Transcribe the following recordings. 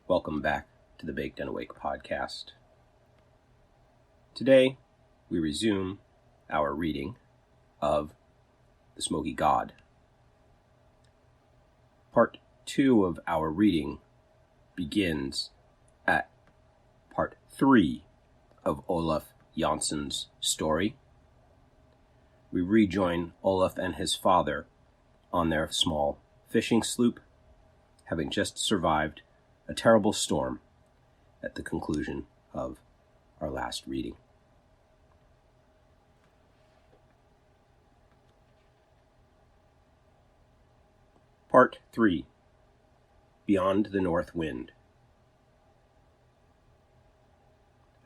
Welcome back to the Baked and Awake podcast. Today, we resume our reading of the Smokey God. Part 2 of our reading begins at Part 3 of Olaf Jansson's story. We rejoin Olaf and his father on their small fishing sloop, having just survived a terrible storm at the conclusion of our last reading. Part 3. Beyond the North Wind.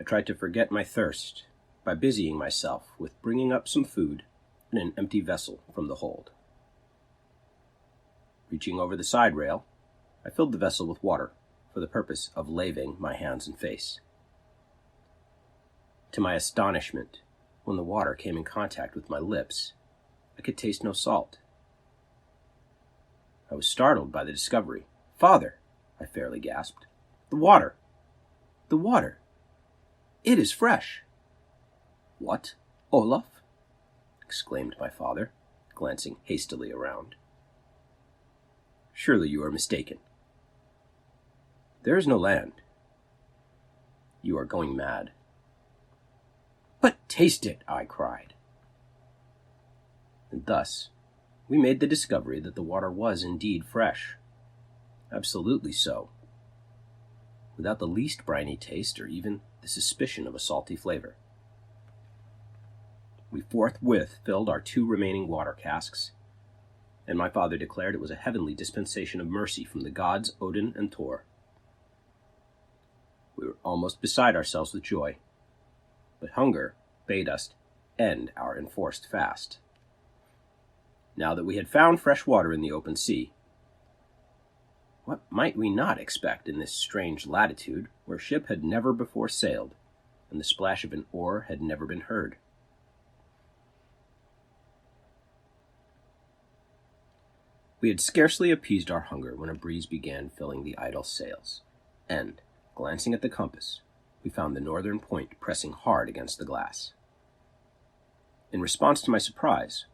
I tried to forget my thirst by busying myself with bringing up some food in an empty vessel from the hold. Reaching over the side rail, I filled the vessel with water for the purpose of laving my hands and face. To my astonishment, when the water came in contact with my lips, I could taste no salt. I was startled by the discovery. "Father," I fairly gasped. The water! It is fresh!" "What, Olaf?" exclaimed my father, glancing hastily around. "Surely you are mistaken. There is no land. You are going mad." "But taste it," I cried. And thus, we made the discovery that the water was indeed fresh. Absolutely so. Without the least briny taste or even the suspicion of a salty flavor. We forthwith filled our 2 remaining water casks, and my father declared it was a heavenly dispensation of mercy from the gods Odin and Thor. We were almost beside ourselves with joy, but hunger bade us end our enforced fast. Now that we had found fresh water in the open sea, what might we not expect in this strange latitude where ship had never before sailed and the splash of an oar had never been heard? We had scarcely appeased our hunger when a breeze began filling the idle sails, and, glancing at the compass, we found the northern point pressing hard against the glass. In response to my surprise,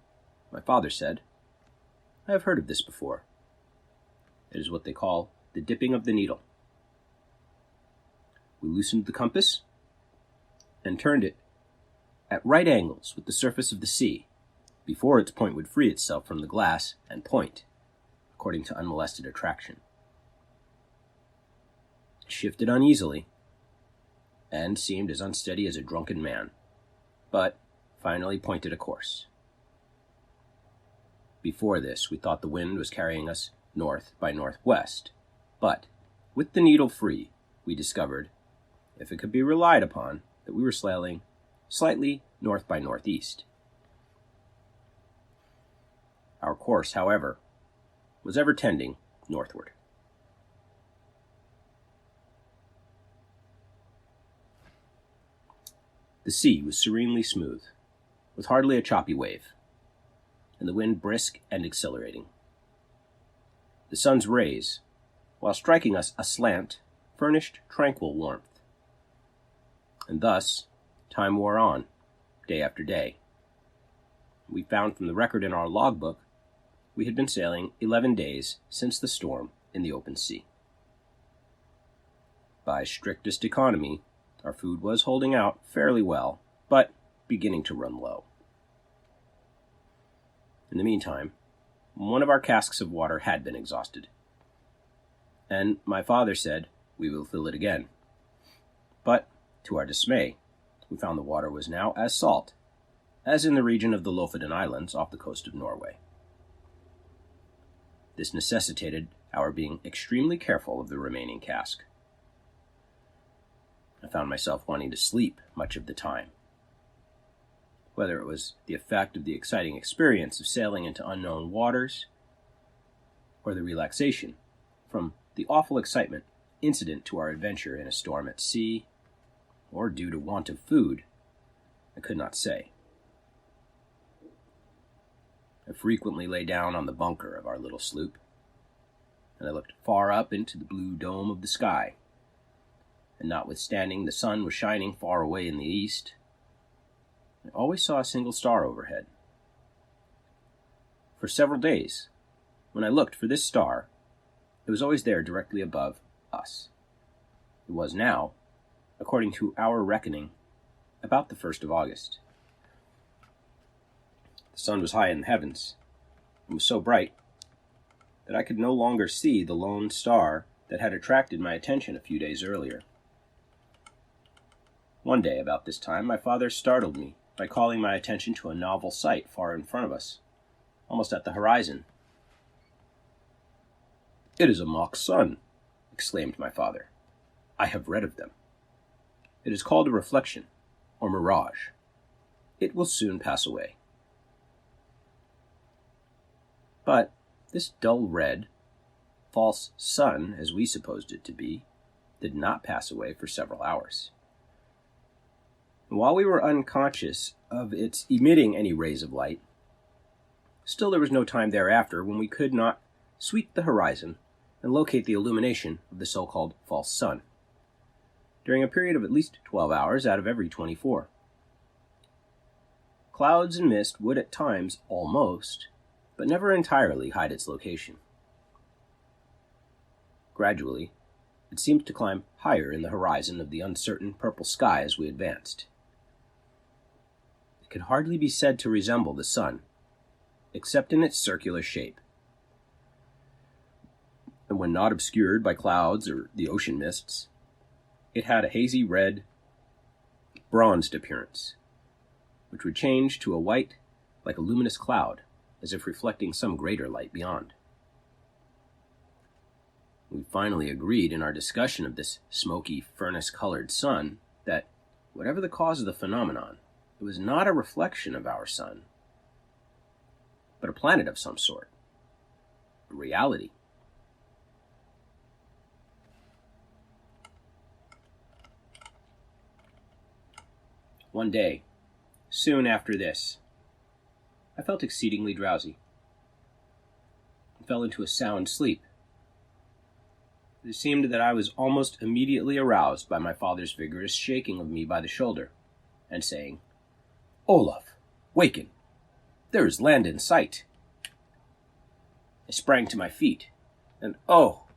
my father said, "I have heard of this before. It is what they call the dipping of the needle." We loosened the compass and turned it at right angles with the surface of the sea, before its point would free itself from the glass and point, according to unmolested attraction. It shifted uneasily, and seemed as unsteady as a drunken man, but finally pointed a course. Before this, we thought the wind was carrying us north by northwest, but, with the needle free, we discovered, if it could be relied upon, that we were sailing slightly north by northeast. Our course, however, was ever tending northward. The sea was serenely smooth, with hardly a choppy wave, and the wind brisk and exhilarating. The sun's rays, while striking us aslant, furnished tranquil warmth. And thus, time wore on, day after day. We found from the record in our logbook we had been sailing 11 days since the storm in the open sea. By strictest economy, our food was holding out fairly well, but beginning to run low. In the meantime, one of our casks of water had been exhausted, and my father said, "We will fill it again." But, to our dismay, we found the water was now as salt as in the region of the Lofoten Islands off the coast of Norway. This necessitated our being extremely careful of the remaining cask. I found myself wanting to sleep much of the time. Whether it was the effect of the exciting experience of sailing into unknown waters, or the relaxation from the awful excitement incident to our adventure in a storm at sea, or due to want of food, I could not say. I frequently lay down on the bunker of our little sloop, and I looked far up into the blue dome of the sky. And notwithstanding the sun was shining far away in the east, I always saw a single star overhead. For several days, when I looked for this star, it was always there directly above us. It was now, according to our reckoning, about the 1st of August. The sun was high in the heavens, and was so bright that I could no longer see the lone star that had attracted my attention a few days earlier. One day, about this time, my father startled me by calling my attention to a novel sight far in front of us, almost at the horizon. "It is a mock sun," exclaimed my father. "I have read of them. It is called a reflection, or mirage. It will soon pass away." But this dull red, false sun, as we supposed it to be, did not pass away for several hours. And while we were unconscious of its emitting any rays of light, still there was no time thereafter when we could not sweep the horizon and locate the illumination of the so-called false sun, during a period of at least 12 hours out of every 24. Clouds and mist would at times almost, but never entirely, hide its location. Gradually, it seemed to climb higher in the horizon of the uncertain purple sky as we advanced. It could hardly be said to resemble the sun, except in its circular shape. And when not obscured by clouds or the ocean mists, it had a hazy red, bronzed appearance, which would change to a white like a luminous cloud, as if reflecting some greater light beyond. We finally agreed in our discussion of this smoky, furnace-colored sun that, whatever the cause of the phenomenon, it was not a reflection of our sun, but a planet of some sort, a reality. One day, soon after this, I felt exceedingly drowsy and fell into a sound sleep. It seemed that I was almost immediately aroused by my father's vigorous shaking of me by the shoulder and saying, "Olaf, waken! There is land in sight." I sprang to my feet, and oh,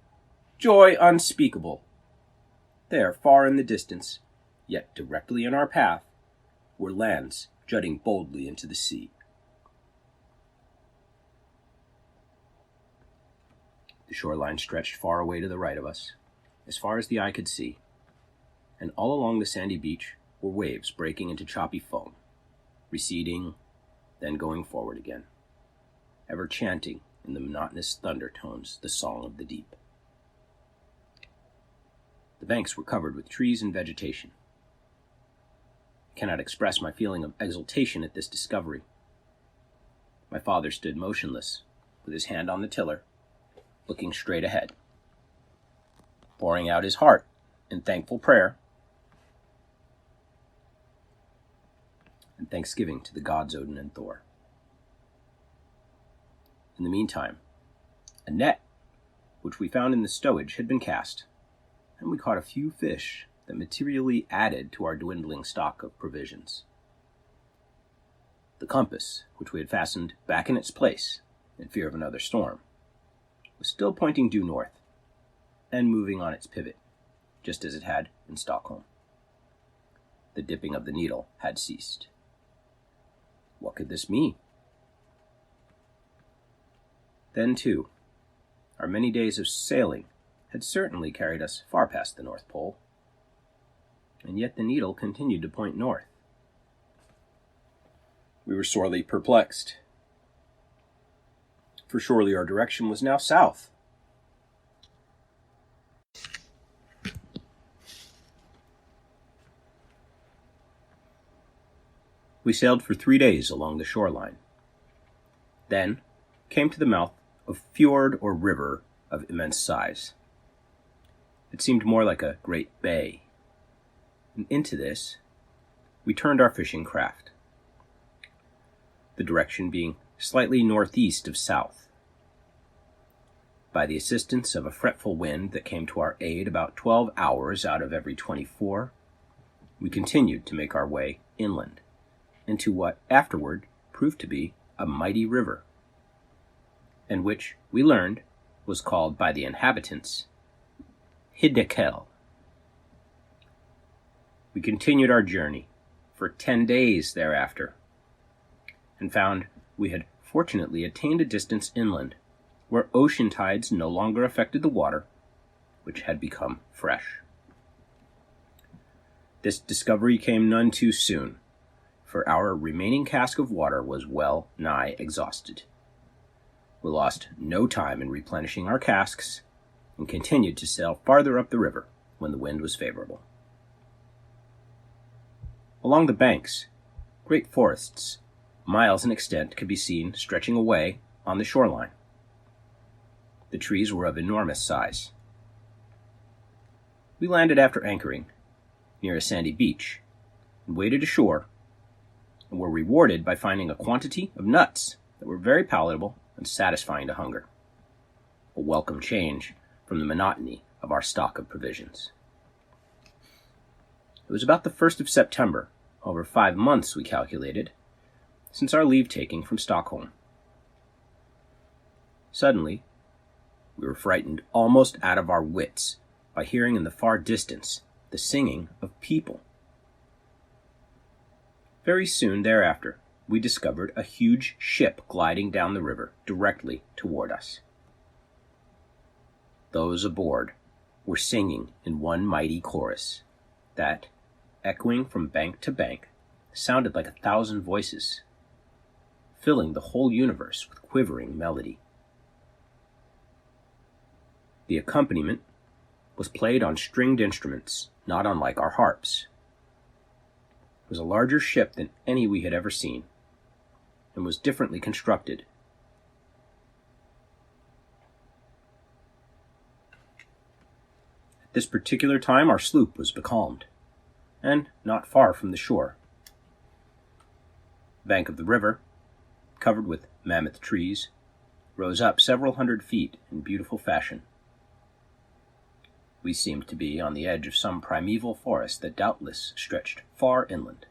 joy unspeakable! There, far in the distance, yet directly in our path, were lands jutting boldly into the sea. The shoreline stretched far away to the right of us, as far as the eye could see, and all along the sandy beach were waves breaking into choppy foam, receding, then going forward again, ever chanting in the monotonous thunder tones the song of the deep. The banks were covered with trees and vegetation. I cannot express my feeling of exultation at this discovery. My father stood motionless, with his hand on the tiller, looking straight ahead, pouring out his heart in thankful prayer and thanksgiving to the gods Odin and Thor. In the meantime, a net, which we found in the stowage, had been cast, and we caught a few fish that materially added to our dwindling stock of provisions. The compass, which we had fastened back in its place in fear of another storm, was still pointing due north and moving on its pivot, just as it had in Stockholm. The dipping of the needle had ceased. What could this mean? Then, too, our many days of sailing had certainly carried us far past the North Pole, and yet the needle continued to point north. We were sorely perplexed, for surely our direction was now south. We sailed for 3 days along the shoreline, then came to the mouth of fjord or river of immense size. It seemed more like a great bay, and into this we turned our fishing craft, the direction being slightly northeast of south. By the assistance of a fretful wind that came to our aid about 12 hours out of every 24, we continued to make our way inland into what afterward proved to be a mighty river, and which we learned was called by the inhabitants Hiddekel. We continued our journey for 10 days thereafter, and found we had fortunately attained a distance inland where ocean tides no longer affected the water, which had become fresh. This discovery came none too soon, for our remaining cask of water was well nigh exhausted. We lost no time in replenishing our casks, and continued to sail farther up the river when the wind was favorable. Along the banks, great forests, miles in extent, could be seen stretching away on the shoreline. The trees were of enormous size. We landed after anchoring near a sandy beach, and waded ashore, and were rewarded by finding a quantity of nuts that were very palatable and satisfying to hunger. A welcome change from the monotony of our stock of provisions. It was about the 1st of September, over 5 months we calculated, since our leave-taking from Stockholm. Suddenly, we were frightened almost out of our wits by hearing in the far distance the singing of people. Very soon thereafter, we discovered a huge ship gliding down the river directly toward us. Those aboard were singing in one mighty chorus that, echoing from bank to bank, sounded like 1,000 voices, filling the whole universe with quivering melody. The accompaniment was played on stringed instruments, not unlike our harps. It was a larger ship than any we had ever seen, and was differently constructed. At this particular time our sloop was becalmed, and not far from the shore. The bank of the river, covered with mammoth trees, rose up several hundred feet in beautiful fashion. We seemed to be on the edge of some primeval forest that doubtless stretched far inland.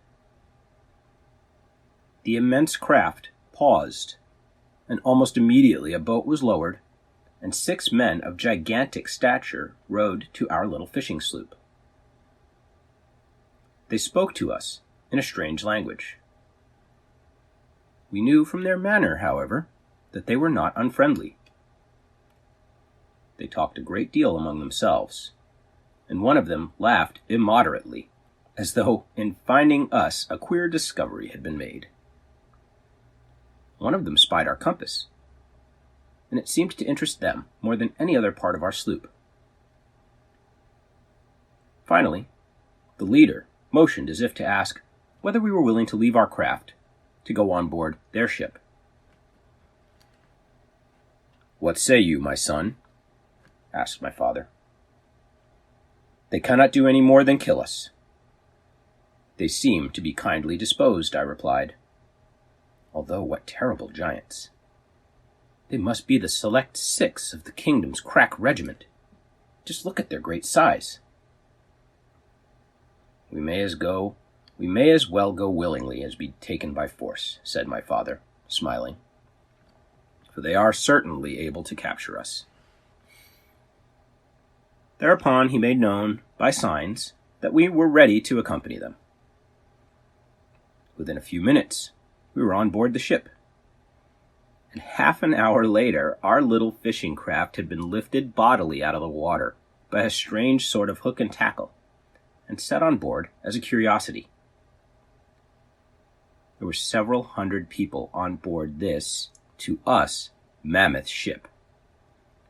The immense craft paused, and almost immediately a boat was lowered, and 6 men of gigantic stature rowed to our little fishing sloop. They spoke to us in a strange language. We knew from their manner, however, that they were not unfriendly. They talked a great deal among themselves, and one of them laughed immoderately, as though in finding us a queer discovery had been made. One of them spied our compass, and it seemed to interest them more than any other part of our sloop. Finally, the leader motioned as if to ask whether we were willing to leave our craft to go on board their ship. "What say you, my son?" asked my father. "They cannot do any more than kill us." "They seem to be kindly disposed," I replied. "Although what terrible giants. They must be the select 6 of the kingdom's crack regiment. Just look at their great size." We may as well go willingly as be taken by force," said my father, smiling, "for they are certainly able to capture us." Thereupon he made known, by signs, that we were ready to accompany them. Within a few minutes, we were on board the ship, and half an hour later our little fishing craft had been lifted bodily out of the water by a strange sort of hook and tackle, and set on board as a curiosity. There were several hundred people on board this, to us, mammoth ship,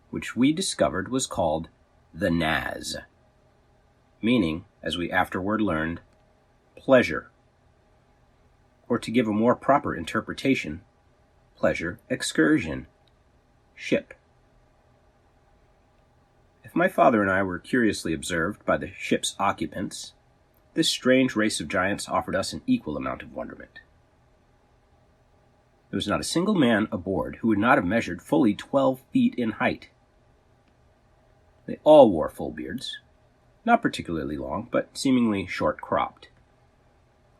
which we discovered was called the Naz, meaning, as we afterward learned, pleasure, or to give a more proper interpretation, pleasure excursion ship. If my father and I were curiously observed by the ship's occupants, this strange race of giants offered us an equal amount of wonderment. There was not a single man aboard who would not have measured fully 12 feet in height, They all wore full beards, not particularly long, but seemingly short-cropped.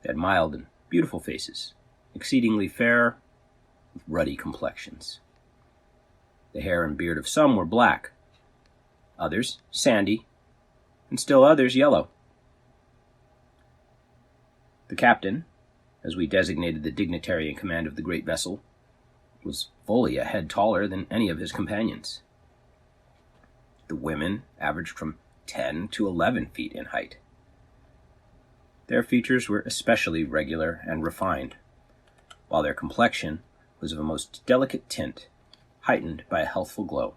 They had mild and beautiful faces, exceedingly fair, with ruddy complexions. The hair and beard of some were black, others sandy, and still others yellow. The captain, as we designated the dignitary in command of the great vessel, was fully a head taller than any of his companions. The women averaged from 10 to 11 feet in height. Their features were especially regular and refined, while their complexion was of a most delicate tint, heightened by a healthful glow.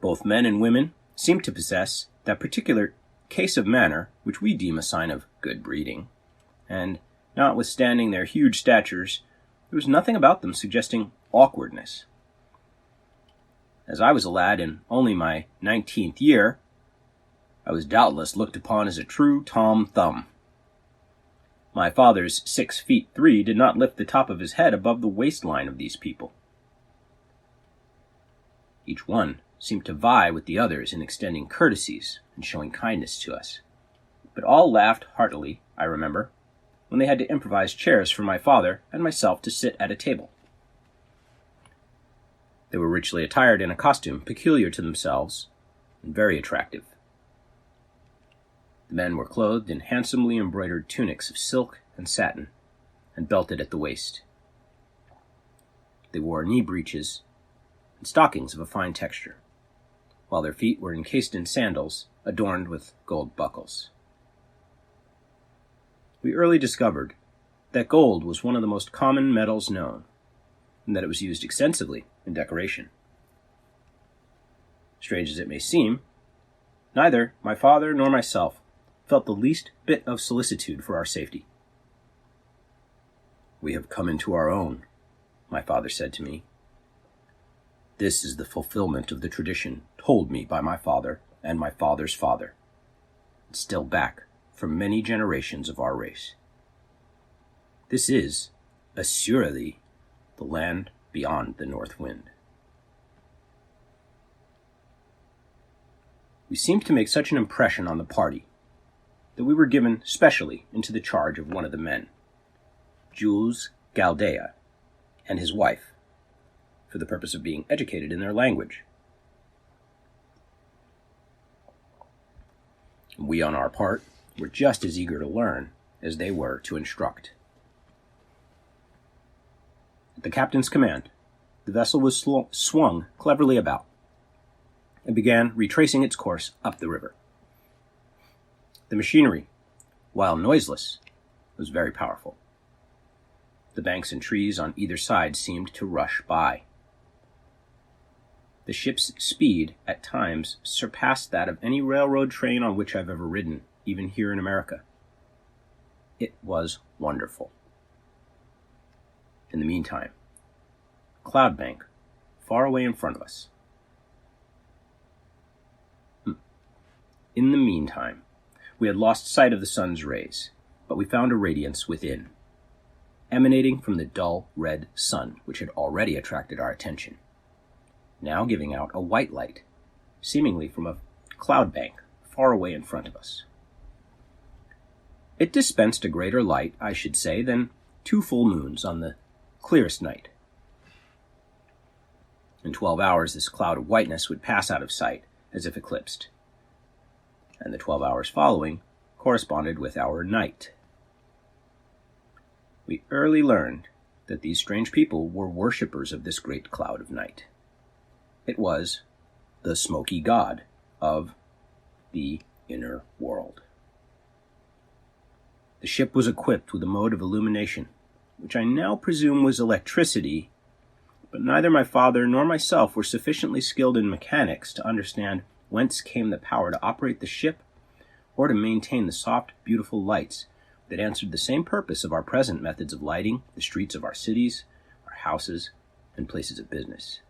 Both men and women seemed to possess that particular case of manner which we deem a sign of good breeding, and, notwithstanding their huge statures, there was nothing about them suggesting awkwardness. As I was a lad in only my 19th year, I was doubtless looked upon as a true Tom Thumb. My father's 6'3" did not lift the top of his head above the waistline of these people. Each one seemed to vie with the others in extending courtesies and showing kindness to us, but all laughed heartily, I remember, when they had to improvise chairs for my father and myself to sit at a table. They were richly attired in a costume peculiar to themselves and very attractive. The men were clothed in handsomely embroidered tunics of silk and satin, and belted at the waist. They wore knee breeches and stockings of a fine texture, while their feet were encased in sandals adorned with gold buckles. We early discovered that gold was one of the most common metals known, and that it was used extensively in decoration. Strange as it may seem, neither my father nor myself felt the least bit of solicitude for our safety. "We have come into our own," my father said to me. "This is the fulfillment of the tradition told me by my father and my father's father, still back from many generations of our race. This is, assuredly, the land beyond the north wind." We seemed to make such an impression on the party that we were given specially into the charge of one of the men, Jules Galdea, and his wife, for the purpose of being educated in their language. We, on our part, were just as eager to learn as they were to instruct. At the captain's command, the vessel was swung cleverly about and began retracing its course up the river. The machinery, while noiseless, was very powerful. The banks and trees on either side seemed to rush by. The ship's speed at times surpassed that of any railroad train on which I've ever ridden, even here in America. It was wonderful. In the meantime, a cloud bank far away in front of us. In the meantime, we had lost sight of the sun's rays, but we found a radiance within, emanating from the dull red sun which had already attracted our attention, now giving out a white light, seemingly from a cloud bank far away in front of us. It dispensed a greater light, I should say, than 2 full moons on the clearest night. In 12 hours, this cloud of whiteness would pass out of sight, as if eclipsed, and the 12 hours following corresponded with our night. We early learned that these strange people were worshippers of this great cloud of night. It was the Smokey God of the inner world. The ship was equipped with a mode of illumination, which I now presume was electricity, but neither my father nor myself were sufficiently skilled in mechanics to understand whence came the power to operate the ship or to maintain the soft, beautiful lights that answered the same purpose of our present methods of lighting the streets of our cities, our houses, and places of business.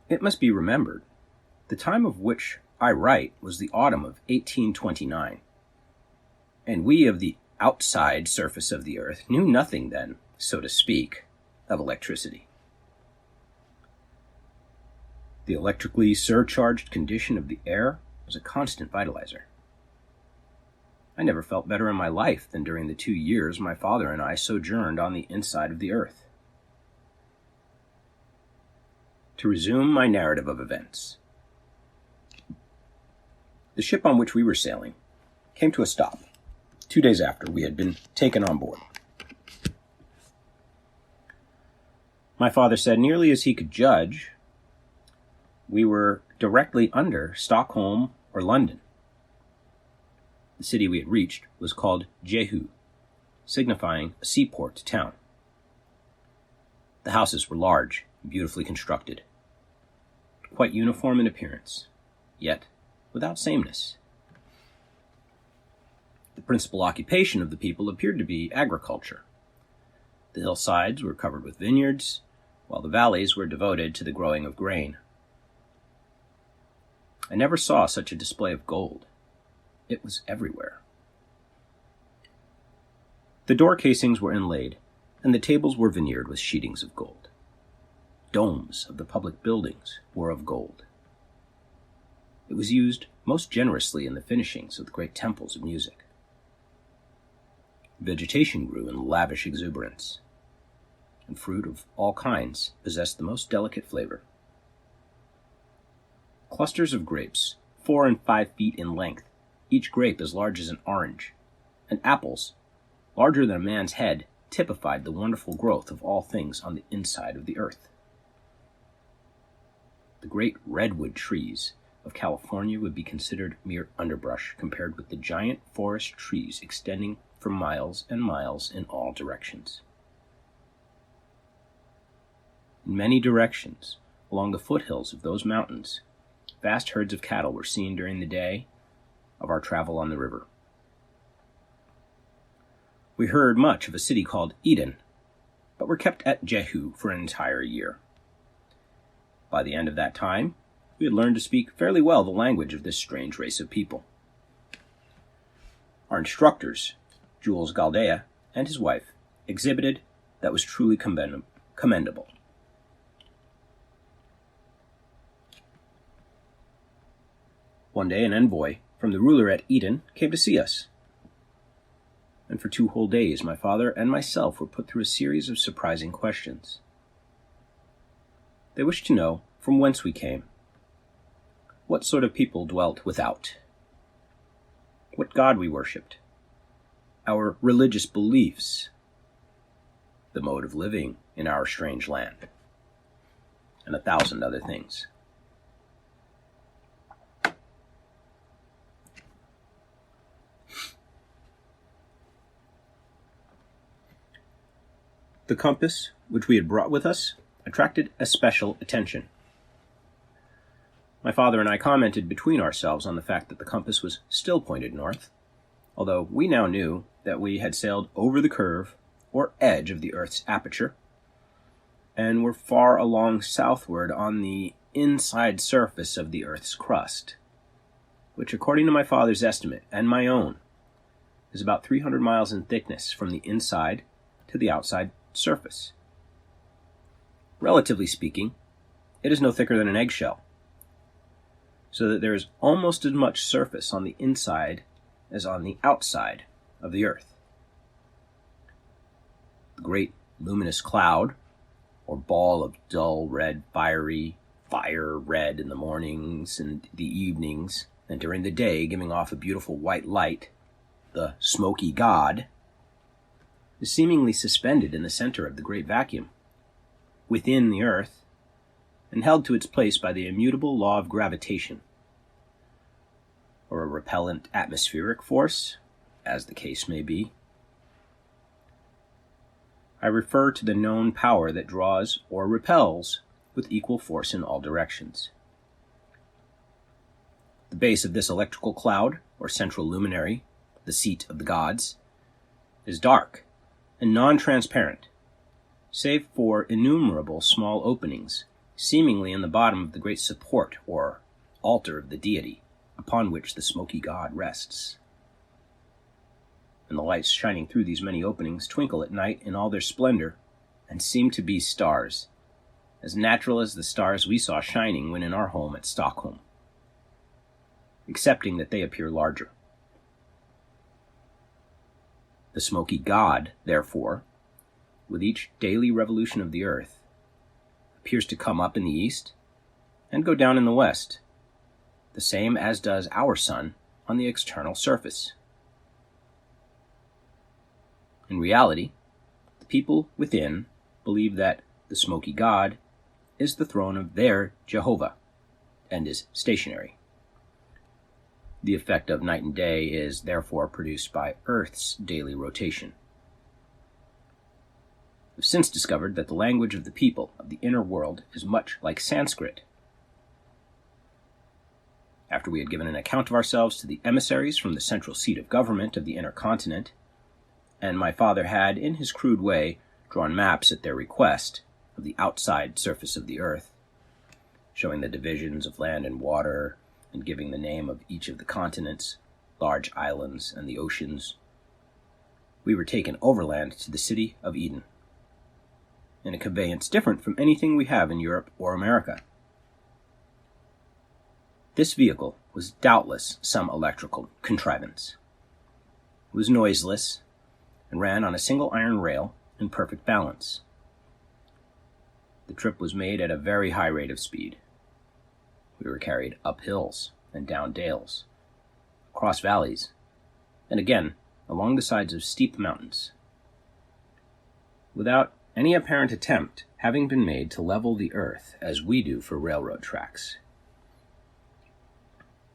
It must be remembered, the time of which I write was the autumn of 1829, and we of the outside surface of the earth knew nothing then, so to speak, of electricity. The electrically surcharged condition of the air was a constant vitalizer. I never felt better in my life than during the 2 years my father and I sojourned on the inside of the earth. To resume my narrative of events. The ship on which we were sailing came to a stop 2 days after we had been taken on board. My father said, nearly as he could judge, we were directly under Stockholm or London. The city we had reached was called Jehu, signifying a seaport town. The houses were large and beautifully constructed, quite uniform in appearance, yet without sameness. The principal occupation of the people appeared to be agriculture. The hillsides were covered with vineyards, while the valleys were devoted to the growing of grain. I never saw such a display of gold. It was everywhere. The door casings were inlaid, and the tables were veneered with sheetings of gold. Domes of the public buildings were of gold. It was used most generously in the finishings of the great temples of music. Vegetation grew in lavish exuberance, and fruit of all kinds possessed the most delicate flavor. Clusters of grapes, 4 and 5 feet in length, each grape as large as an orange, and apples, larger than a man's head, typified the wonderful growth of all things on the inside of the earth. The great redwood trees of California would be considered mere underbrush compared with the giant forest trees extending for miles and miles in all directions. In many directions, along the foothills of those mountains, vast herds of cattle were seen during the day of our travel on the river. We heard much of a city called Eden, but were kept at Jehu for an entire year. By the end of that time, we had learned to speak fairly well the language of this strange race of people. Our instructors, Jules Galdea and his wife, exhibited that was truly commendable. One day an envoy from the ruler at Eden came to see us, and for 2 whole days my father and myself were put through a series of surprising questions. They wished to know from whence we came, what sort of people dwelt without, what god we worshipped, our religious beliefs, the mode of living in our strange land, and 1,000 other things. The compass, which we had brought with us, attracted especial attention. My father and I commented between ourselves on the fact that the compass was still pointed north, although we now knew that we had sailed over the curve or edge of the Earth's aperture, and were far along southward on the inside surface of the Earth's crust, which, according to my father's estimate and my own, is about 300 miles in thickness from the inside to the outside surface. Relatively speaking, it is no thicker than an eggshell, so that there is almost as much surface on the inside as on the outside of the Earth. The great luminous cloud, or ball of dull red fire red in the mornings and the evenings, and during the day giving off a beautiful white light, the Smokey God, is seemingly suspended in the center of the great vacuum, within the Earth, and held to its place by the immutable law of gravitation, or a repellent atmospheric force, as the case may be. I refer to the known power that draws or repels with equal force in all directions. The base of this electrical cloud, or central luminary, the seat of the gods, is dark and non-transparent, save for innumerable small openings, seemingly in the bottom of the great support or altar of the deity, upon which the Smoky God rests. And the lights shining through these many openings twinkle at night in all their splendor, and seem to be stars, as natural as the stars we saw shining when in our home at Stockholm, excepting that they appear larger. The Smokey God, therefore, with each daily revolution of the earth, appears to come up in the east and go down in the west, the same as does our sun on the external surface. In reality, the people within believe that the Smokey God is the throne of their Jehovah and is stationary. The effect of night and day is therefore produced by Earth's daily rotation. We've since discovered that the language of the people of the inner world is much like Sanskrit. After we had given an account of ourselves to the emissaries from the central seat of government of the inner continent, and my father had, in his crude way, drawn maps at their request of the outside surface of the earth, showing the divisions of land and water, and giving the name of each of the continents, large islands, and the oceans, we were taken overland to the city of Eden, in a conveyance different from anything we have in Europe or America. This vehicle was doubtless some electrical contrivance. It was noiseless, and ran on a single iron rail in perfect balance. The trip was made at a very high rate of speed. We were carried up hills and down dales, across valleys, and again along the sides of steep mountains, without any apparent attempt having been made to level the earth as we do for railroad tracks.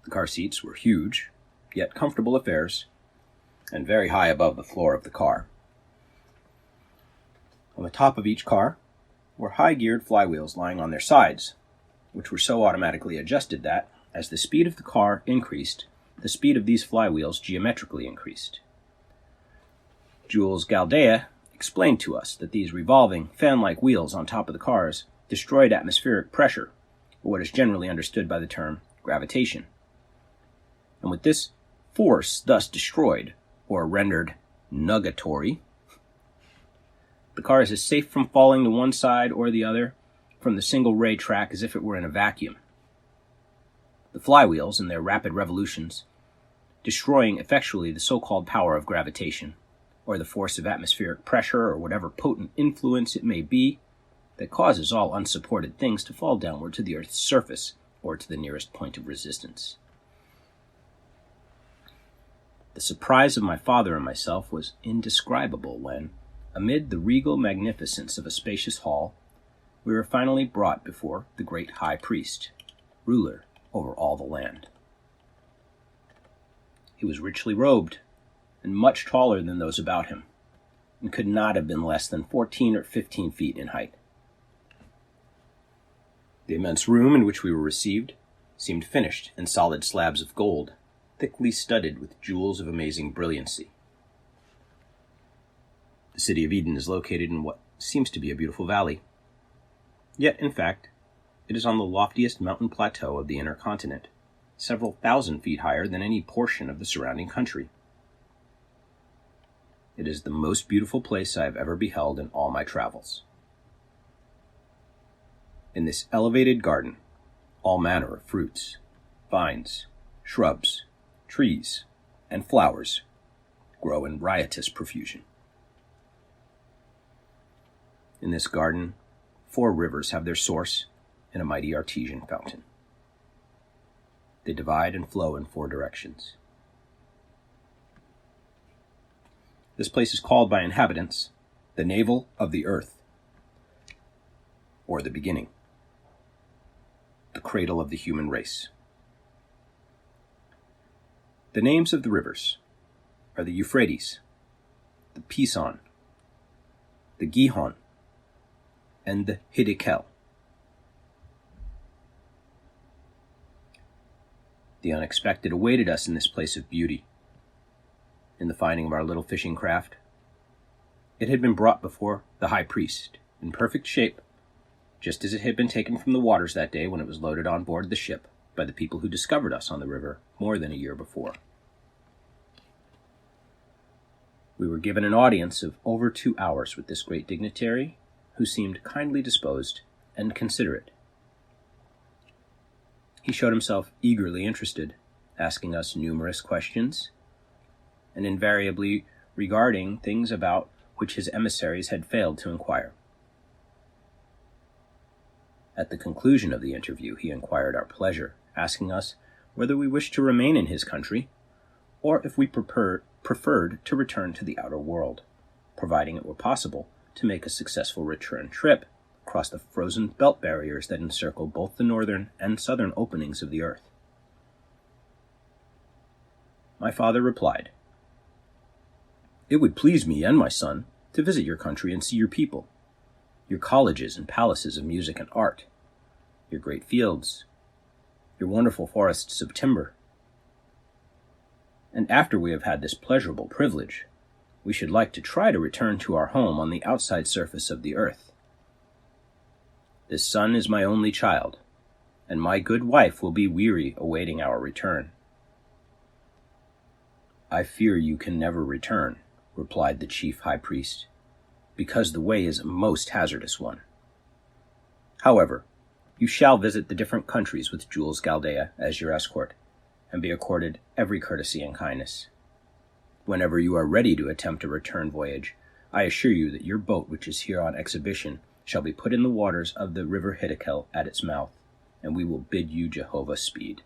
The car seats were huge, yet comfortable affairs, and very high above the floor of the car. On the top of each car were high-geared flywheels lying on their sides, which were so automatically adjusted that, as the speed of the car increased, the speed of these flywheels geometrically increased. Jules Galdea explained to us that these revolving, fan-like wheels on top of the cars destroyed atmospheric pressure, or what is generally understood by the term gravitation. And with this force thus destroyed, or rendered nugatory, the car is as safe from falling to one side or the other from the single-ray track as if it were in a vacuum. The flywheels, in their rapid revolutions, destroying effectually the so-called power of gravitation, or the force of atmospheric pressure, or whatever potent influence it may be that causes all unsupported things to fall downward to the Earth's surface, or to the nearest point of resistance. The surprise of my father and myself was indescribable when, amid the regal magnificence of a spacious hall, we were finally brought before the great high priest, ruler over all the land. He was richly robed, and much taller than those about him, and could not have been less than 14 or 15 feet in height. The immense room in which we were received seemed finished in solid slabs of gold, thickly studded with jewels of amazing brilliancy. The city of Eden is located in what seems to be a beautiful valley. Yet, in fact, it is on the loftiest mountain plateau of the inner continent, several thousand feet higher than any portion of the surrounding country. It is the most beautiful place I have ever beheld in all my travels. In this elevated garden, all manner of fruits, vines, shrubs, trees, and flowers grow in riotous profusion. In this garden, 4 rivers have their source in a mighty artesian fountain. They divide and flow in 4 directions. This place is called by inhabitants the navel of the earth, or the beginning, the cradle of the human race. The names of the rivers are the Euphrates, the Pison, the Gihon, and the Hiddekel. The unexpected awaited us in this place of beauty. In the finding of our little fishing craft, it had been brought before the high priest, in perfect shape, just as it had been taken from the waters that day when it was loaded on board the ship by the people who discovered us on the river more than a year before. We were given an audience of over 2 hours with this great dignitary, who seemed kindly disposed and considerate. He showed himself eagerly interested, asking us numerous questions, and invariably regarding things about which his emissaries had failed to inquire. At the conclusion of the interview, he inquired our pleasure, asking us whether we wished to remain in his country, or if we preferred to return to the outer world, providing it were possible to make a successful return trip across the frozen belt barriers that encircle both the northern and southern openings of the earth. My father replied, "It would please me and my son to visit your country and see your people, your colleges and palaces of music and art, your great fields, your wonderful forests of timber. And after we have had this pleasurable privilege, we should like to try to return to our home on the outside surface of the earth. This son is my only child, and my good wife will be weary awaiting our return." "I fear you can never return," replied the chief high priest, "because the way is a most hazardous one. However, you shall visit the different countries with Jules Galdea as your escort, and be accorded every courtesy and kindness. Whenever you are ready to attempt a return voyage, I assure you that your boat, which is here on exhibition, shall be put in the waters of the river Hiddekel at its mouth, and we will bid you Jehovah speed."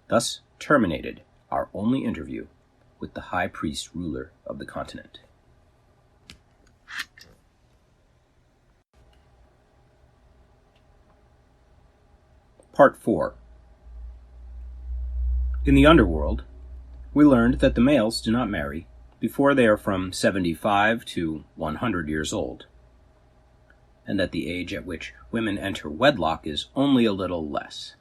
Thus terminated our only interview with the high priest ruler of the continent. Part 4. In the underworld, we learned that the males do not marry before they are from 75 to 100 years old, and that the age at which women enter wedlock is only a little less,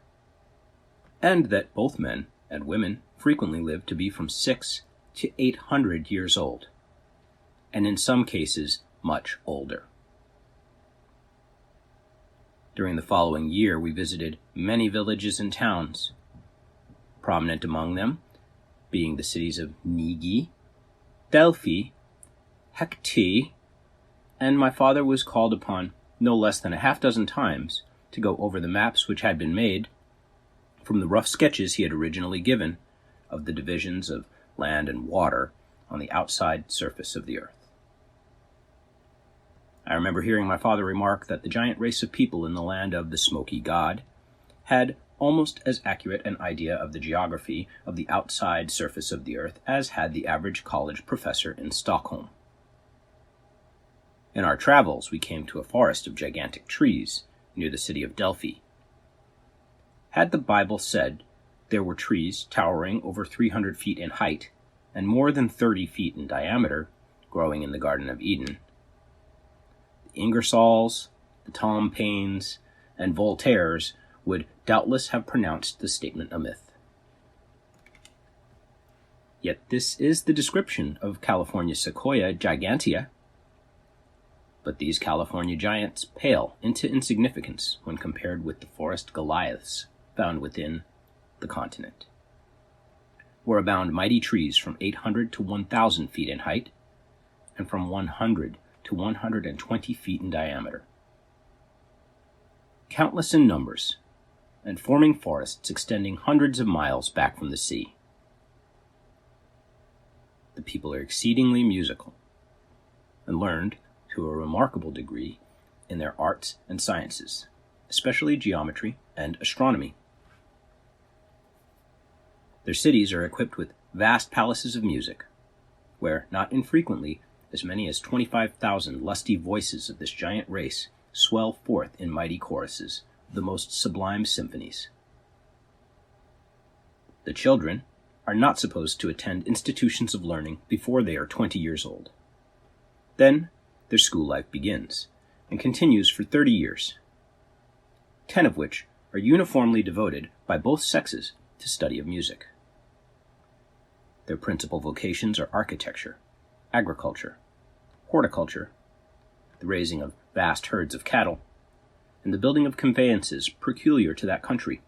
and that both men and women frequently live to be from 6 to 800 years old, and in some cases much older. During the following year, we visited many villages and towns, prominent among them being the cities of Nigi, Delphi, Hecate, and my father was called upon no less than a half dozen times to go over the maps which had been made from the rough sketches he had originally given of the divisions of land and water on the outside surface of the earth. I remember hearing my father remark that the giant race of people in the land of the Smokey God had almost as accurate an idea of the geography of the outside surface of the earth as had the average college professor in Stockholm. In our travels, we came to a forest of gigantic trees near the city of Delphi. Had the Bible said there were trees towering over 300 feet in height and more than 30 feet in diameter growing in the Garden of Eden, the Ingersolls, the Tom Paines, and Voltaires would doubtless have pronounced the statement a myth. Yet this is the description of California Sequoia gigantea. But these California giants pale into insignificance when compared with the forest Goliaths found within the continent, where abound mighty trees from 800 to 1,000 feet in height and from 100 to 120 feet in diameter. Countless in numbers, and forming forests extending hundreds of miles back from the sea. The people are exceedingly musical, and learned to a remarkable degree in their arts and sciences, especially geometry and astronomy. Their cities are equipped with vast palaces of music, where not infrequently as many as 25,000 lusty voices of this giant race swell forth in mighty choruses of the most sublime symphonies. The children are not supposed to attend institutions of learning before they are 20 years old. Then their school life begins and continues for 30 years, 10 of which are uniformly devoted by both sexes to study of music. Their principal vocations are architecture, agriculture, horticulture, the raising of vast herds of cattle, and the building of conveyances peculiar to that country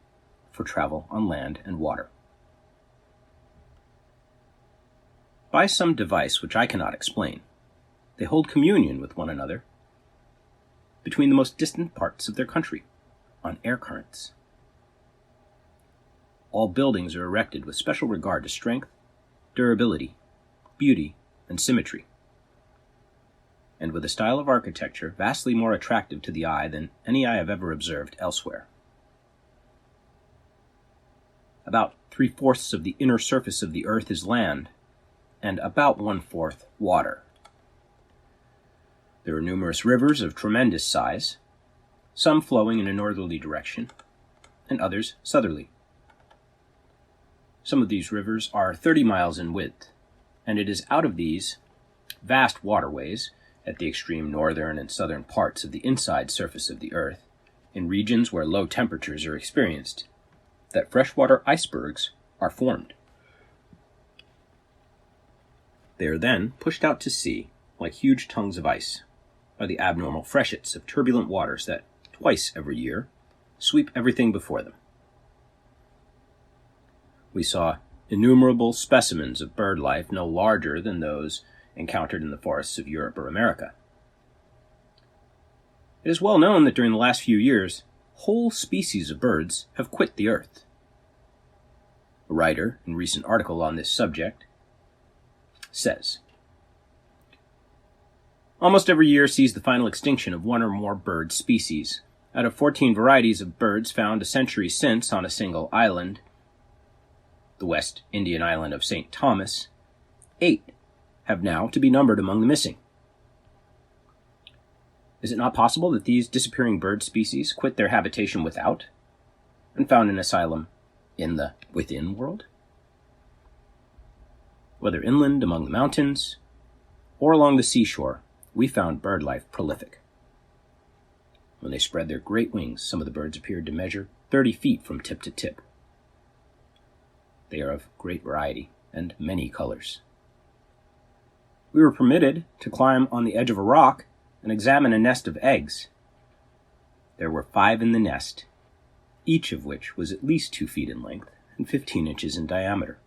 for travel on land and water. By some device which I cannot explain, they hold communion with one another, between the most distant parts of their country, on air currents. All buildings are erected with special regard to strength, durability, beauty, and symmetry, and with a style of architecture vastly more attractive to the eye than any I have ever observed elsewhere. About 3/4 of the inner surface of the earth is land, and about 1/4 water. There are numerous rivers of tremendous size, some flowing in a northerly direction, and others southerly. Some of these rivers are 30 miles in width, and it is out of these vast waterways, at the extreme northern and southern parts of the inside surface of the earth, in regions where low temperatures are experienced, that freshwater icebergs are formed. They are then pushed out to sea like huge tongues of ice by the abnormal freshets of turbulent waters that, twice every year, sweep everything before them. We saw innumerable specimens of bird life no larger than those encountered in the forests of Europe or America. It is well known that during the last few years, whole species of birds have quit the earth. A writer, in a recent article on this subject, says, "Almost every year sees the final extinction of one or more bird species. Out of 14 varieties of birds found a century since on a single island, the West Indian island of St. Thomas, 8 have now to be numbered among the missing. Is it not possible that these disappearing bird species quit their habitation without, and found an asylum in the within world? Whether inland among the mountains, or along the seashore, we found bird life prolific. When they spread their great wings, some of the birds appeared to measure 30 feet from tip to tip. They are of great variety and many colors. We were permitted to climb on the edge of a rock and examine a nest of eggs. There were 5 in the nest, each of which was at least 2 feet in length and 15 inches in diameter.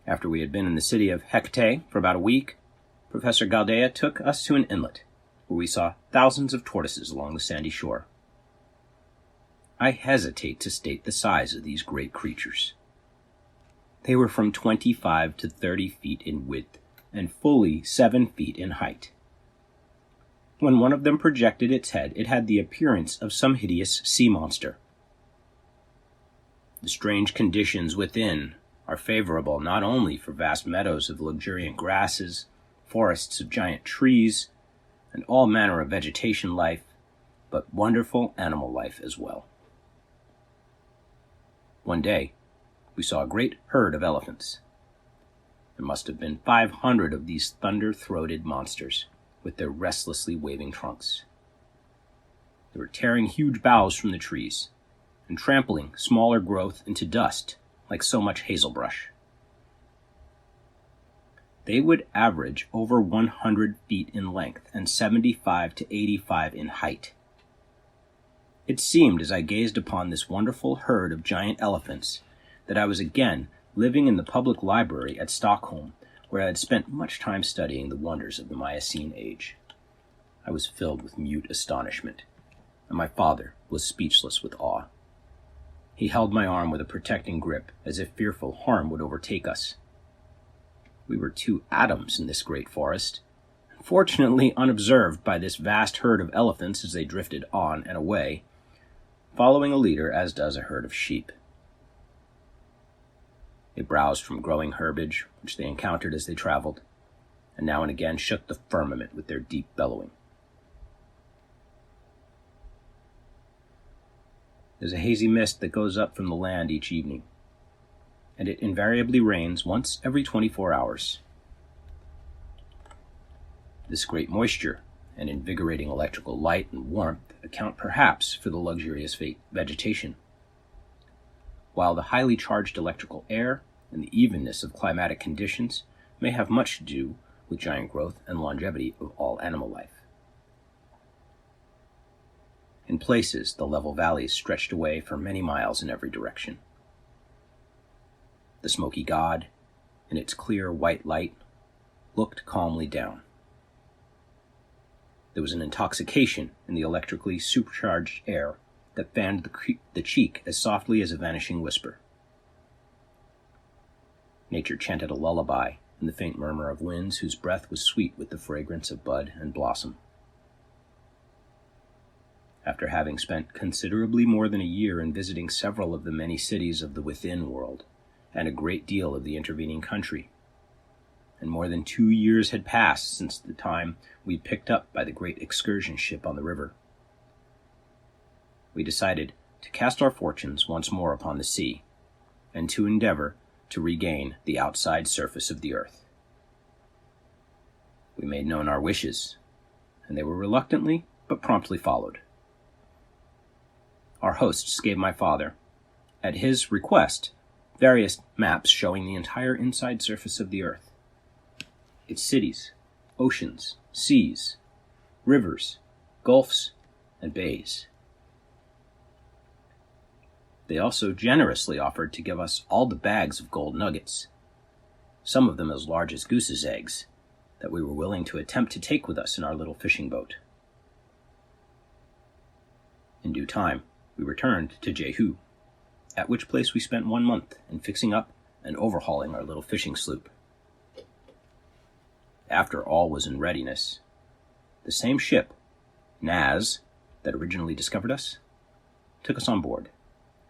After we had been in the city of Hecate for about a week, Professor Galdea took us to an inlet, where we saw thousands of tortoises along the sandy shore. I hesitate to state the size of these great creatures. They were from 25 to 30 feet in width and fully 7 feet in height. When one of them projected its head, it had the appearance of some hideous sea monster. The strange conditions within are favorable not only for vast meadows of luxuriant grasses, forests of giant trees, and all manner of vegetation life, but wonderful animal life as well. One day, we saw a great herd of elephants. There must have been 500 of these thunder-throated monsters, with their restlessly waving trunks. They were tearing huge boughs from the trees, and trampling smaller growth into dust like so much hazel brush. They would average over 100 feet in length and 75 to 85 in height. It seemed, as I gazed upon this wonderful herd of giant elephants, that I was again living in the public library at Stockholm, where I had spent much time studying the wonders of the Miocene age. I was filled with mute astonishment, and my father was speechless with awe. He held my arm with a protecting grip, as if fearful harm would overtake us. We were 2 atoms in this great forest, fortunately unobserved by this vast herd of elephants as they drifted on and away, following a leader as does a herd of sheep. They browsed from growing herbage, which they encountered as they traveled, and now and again shook the firmament with their deep bellowing. There's a hazy mist that goes up from the land each evening, and it invariably rains once every 24 hours. This great moisture and invigorating electrical light and warmth account perhaps for the luxurious vegetation, while the highly charged electrical air and the evenness of climatic conditions may have much to do with giant growth and longevity of all animal life. In places, the level valleys stretched away for many miles in every direction. The Smokey God, in its clear white light, looked calmly down. There was an intoxication in the electrically supercharged air that fanned the cheek as softly as a vanishing whisper. Nature chanted a lullaby in the faint murmur of winds whose breath was sweet with the fragrance of bud and blossom. After having spent considerably more than a year in visiting several of the many cities of the within world, and a great deal of the intervening country, and more than 2 years had passed since the time we'd picked up by the great excursion ship on the river, we decided to cast our fortunes once more upon the sea, and to endeavor to regain the outside surface of the earth. We made known our wishes, and they were reluctantly but promptly followed. Our hosts gave my father, at his request, various maps showing the entire inside surface of the earth, its cities, oceans, seas, rivers, gulfs, and bays. They also generously offered to give us all the bags of gold nuggets, some of them as large as goose's eggs, that we were willing to attempt to take with us in our little fishing boat. In due time, we returned to Jehu, at which place we spent 1 month in fixing up and overhauling our little fishing sloop. After all was in readiness, the same ship, Naz, that originally discovered us, took us on board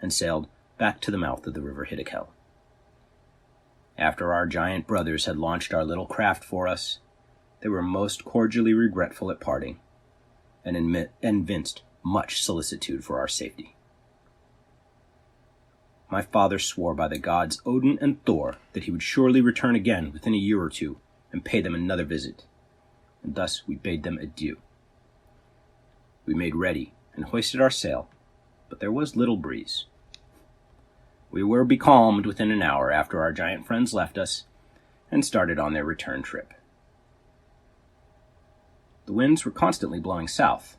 and sailed back to the mouth of the river Hiddekel. After our giant brothers had launched our little craft for us, they were most cordially regretful at parting, and evinced much solicitude for our safety. My father swore by the gods Odin and Thor that he would surely return again within a year or two and pay them another visit, and thus we bade them adieu. We made ready and hoisted our sail, but there was little breeze. We were becalmed within an hour after our giant friends left us and started on their return trip. The winds were constantly blowing south.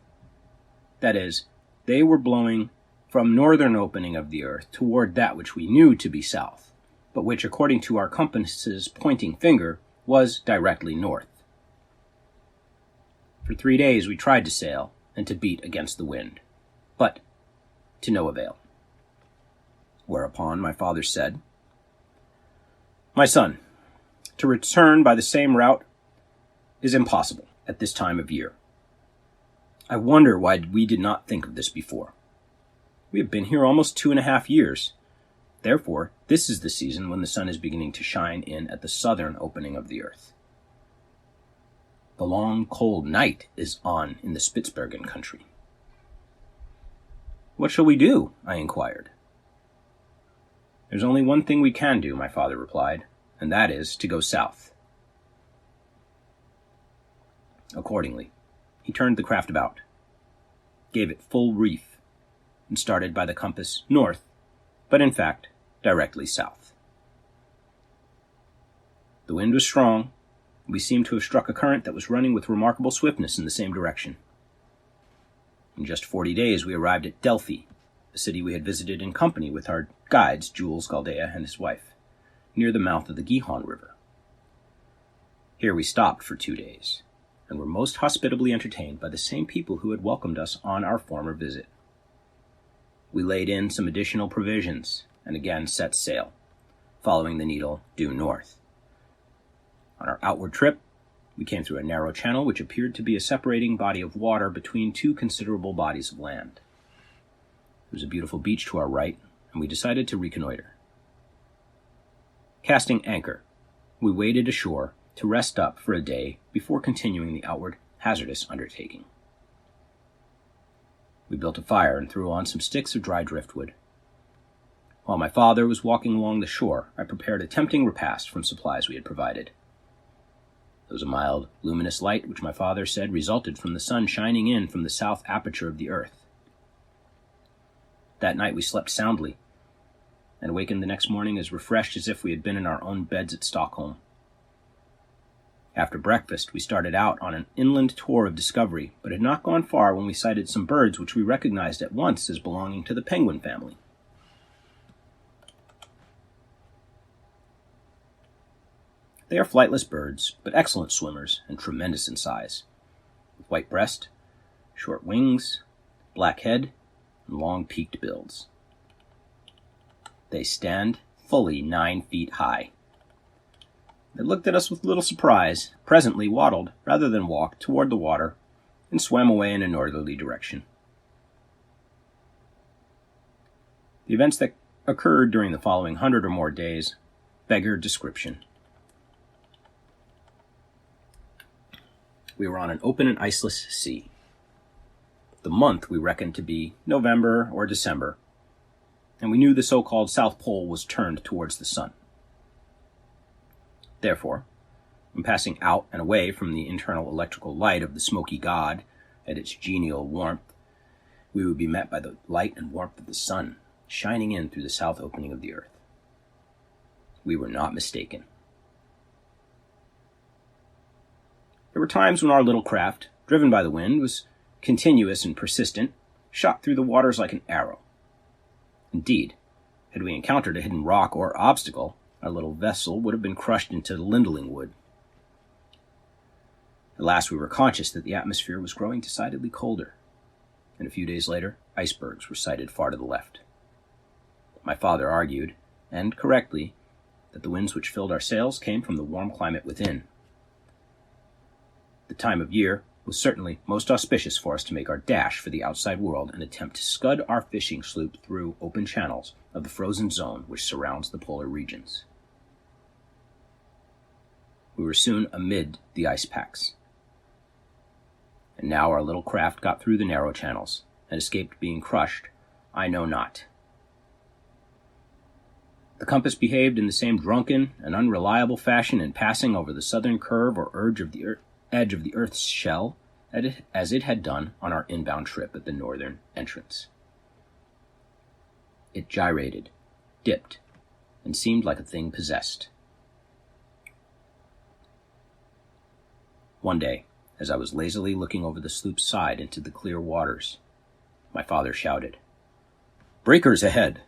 That is, they were blowing from northern opening of the earth toward that which we knew to be south, but which, according to our compass's pointing finger, was directly north. For 3 days we tried to sail and to beat against the wind, but to no avail. Whereupon my father said, "My son, to return by the same route is impossible at this time of year. I wonder why we did not think of this before. We have been here almost 2.5 years. Therefore, this is the season when the sun is beginning to shine in at the southern opening of the earth. The long, cold night is on in the Spitzbergen country." "What shall we do?" I inquired. "There's only one thing we can do," my father replied, "and that is to go south." Accordingly, he turned the craft about, gave it full reef, and started by the compass north, but in fact, directly south. The wind was strong, and we seemed to have struck a current that was running with remarkable swiftness in the same direction. In just 40 days we arrived at Delphi, a city we had visited in company with our guides, Jules Galdea and his wife, near the mouth of the Gihon River. Here we stopped for 2 days, and were most hospitably entertained by the same people who had welcomed us on our former visit. We laid in some additional provisions, and again set sail, following the needle due north. On our outward trip, we came through a narrow channel which appeared to be a separating body of water between 2 considerable bodies of land. There was a beautiful beach to our right, and we decided to reconnoiter. Casting anchor, we waded ashore to rest up for a day before continuing the outward hazardous undertaking. We built a fire and threw on some sticks of dry driftwood. While my father was walking along the shore, I prepared a tempting repast from supplies we had provided. There was a mild, luminous light which my father said resulted from the sun shining in from the south aperture of the earth. That night we slept soundly, and awakened the next morning as refreshed as if we had been in our own beds at Stockholm. After breakfast, we started out on an inland tour of discovery, but had not gone far when we sighted some birds which we recognized at once as belonging to the penguin family. They are flightless birds, but excellent swimmers and tremendous in size, with white breast, short wings, black head, and long peaked bills. They stand fully 9 feet high. They looked at us with little surprise, presently waddled, rather than walked, toward the water, and swam away in a northerly direction. The events that occurred during the following 100 or more days beggar description. We were on an open and iceless sea. The month we reckoned to be November or December, and we knew the so-called South Pole was turned towards the sun. Therefore, when passing out and away from the internal electrical light of the Smokey God at its genial warmth, we would be met by the light and warmth of the sun shining in through the south opening of the earth. We were not mistaken. There were times when our little craft, driven by the wind, was continuous and persistent, shot through the waters like an arrow. Indeed, had we encountered a hidden rock or obstacle, our little vessel would have been crushed into lindling wood. At last we were conscious that the atmosphere was growing decidedly colder, and a few days later, icebergs were sighted far to the left. My father argued, and correctly, that the winds which filled our sails came from the warm climate within. The time of year was certainly most auspicious for us to make our dash for the outside world and attempt to scud our fishing sloop through open channels of the frozen zone which surrounds the polar regions. We were soon amid the ice packs, and now our little craft got through the narrow channels and escaped being crushed, I know not. The compass behaved in the same drunken and unreliable fashion in passing over the southern curve or edge of the Earth's shell as it had done on our inbound trip at the northern entrance. It gyrated, dipped, and seemed like a thing possessed. One day, as I was lazily looking over the sloop's side into the clear waters, my father shouted, "Breakers ahead!"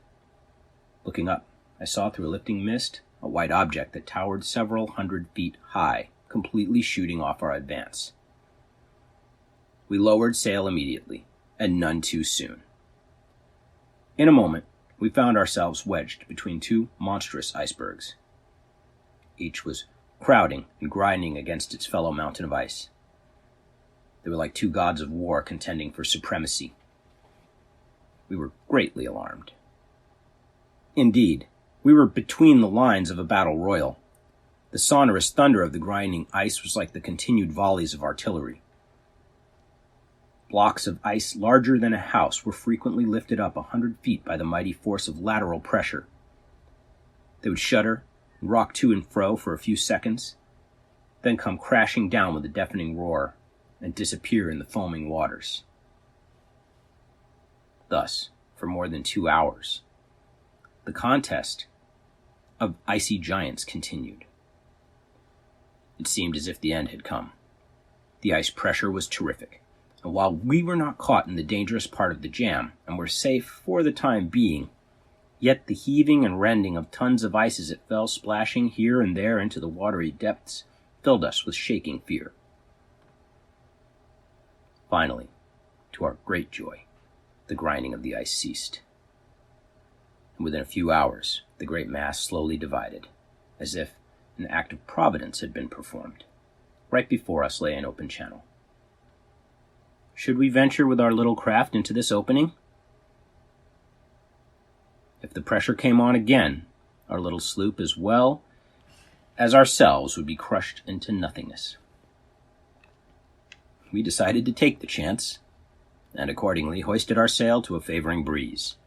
Looking up, I saw through a lifting mist a white object that towered several 100 feet high, completely shooting off our advance. We lowered sail immediately, and none too soon. In a moment, we found ourselves wedged between two monstrous icebergs. Each was crowding and grinding against its fellow mountain of ice. They were like two gods of war contending for supremacy. We were greatly alarmed. Indeed, we were between the lines of a battle royal. The sonorous thunder of the grinding ice was like the continued volleys of artillery. Blocks of ice larger than a house were frequently lifted up 100 feet by the mighty force of lateral pressure. They would shudder and rock to and fro for a few seconds, then come crashing down with a deafening roar and disappear in the foaming waters. Thus, for more than 2 hours, the contest of icy giants continued. It seemed as if the end had come. The ice pressure was terrific, and while we were not caught in the dangerous part of the jam and were safe for the time being, yet the heaving and rending of tons of ice as it fell splashing here and there into the watery depths filled us with shaking fear. Finally, to our great joy, the grinding of the ice ceased, and within a few hours the great mass slowly divided, as if an act of providence had been performed. Right before us lay an open channel. Should we venture with our little craft into this opening? If the pressure came on again, our little sloop as well as ourselves would be crushed into nothingness. We decided to take the chance, and accordingly hoisted our sail to a favoring breeze,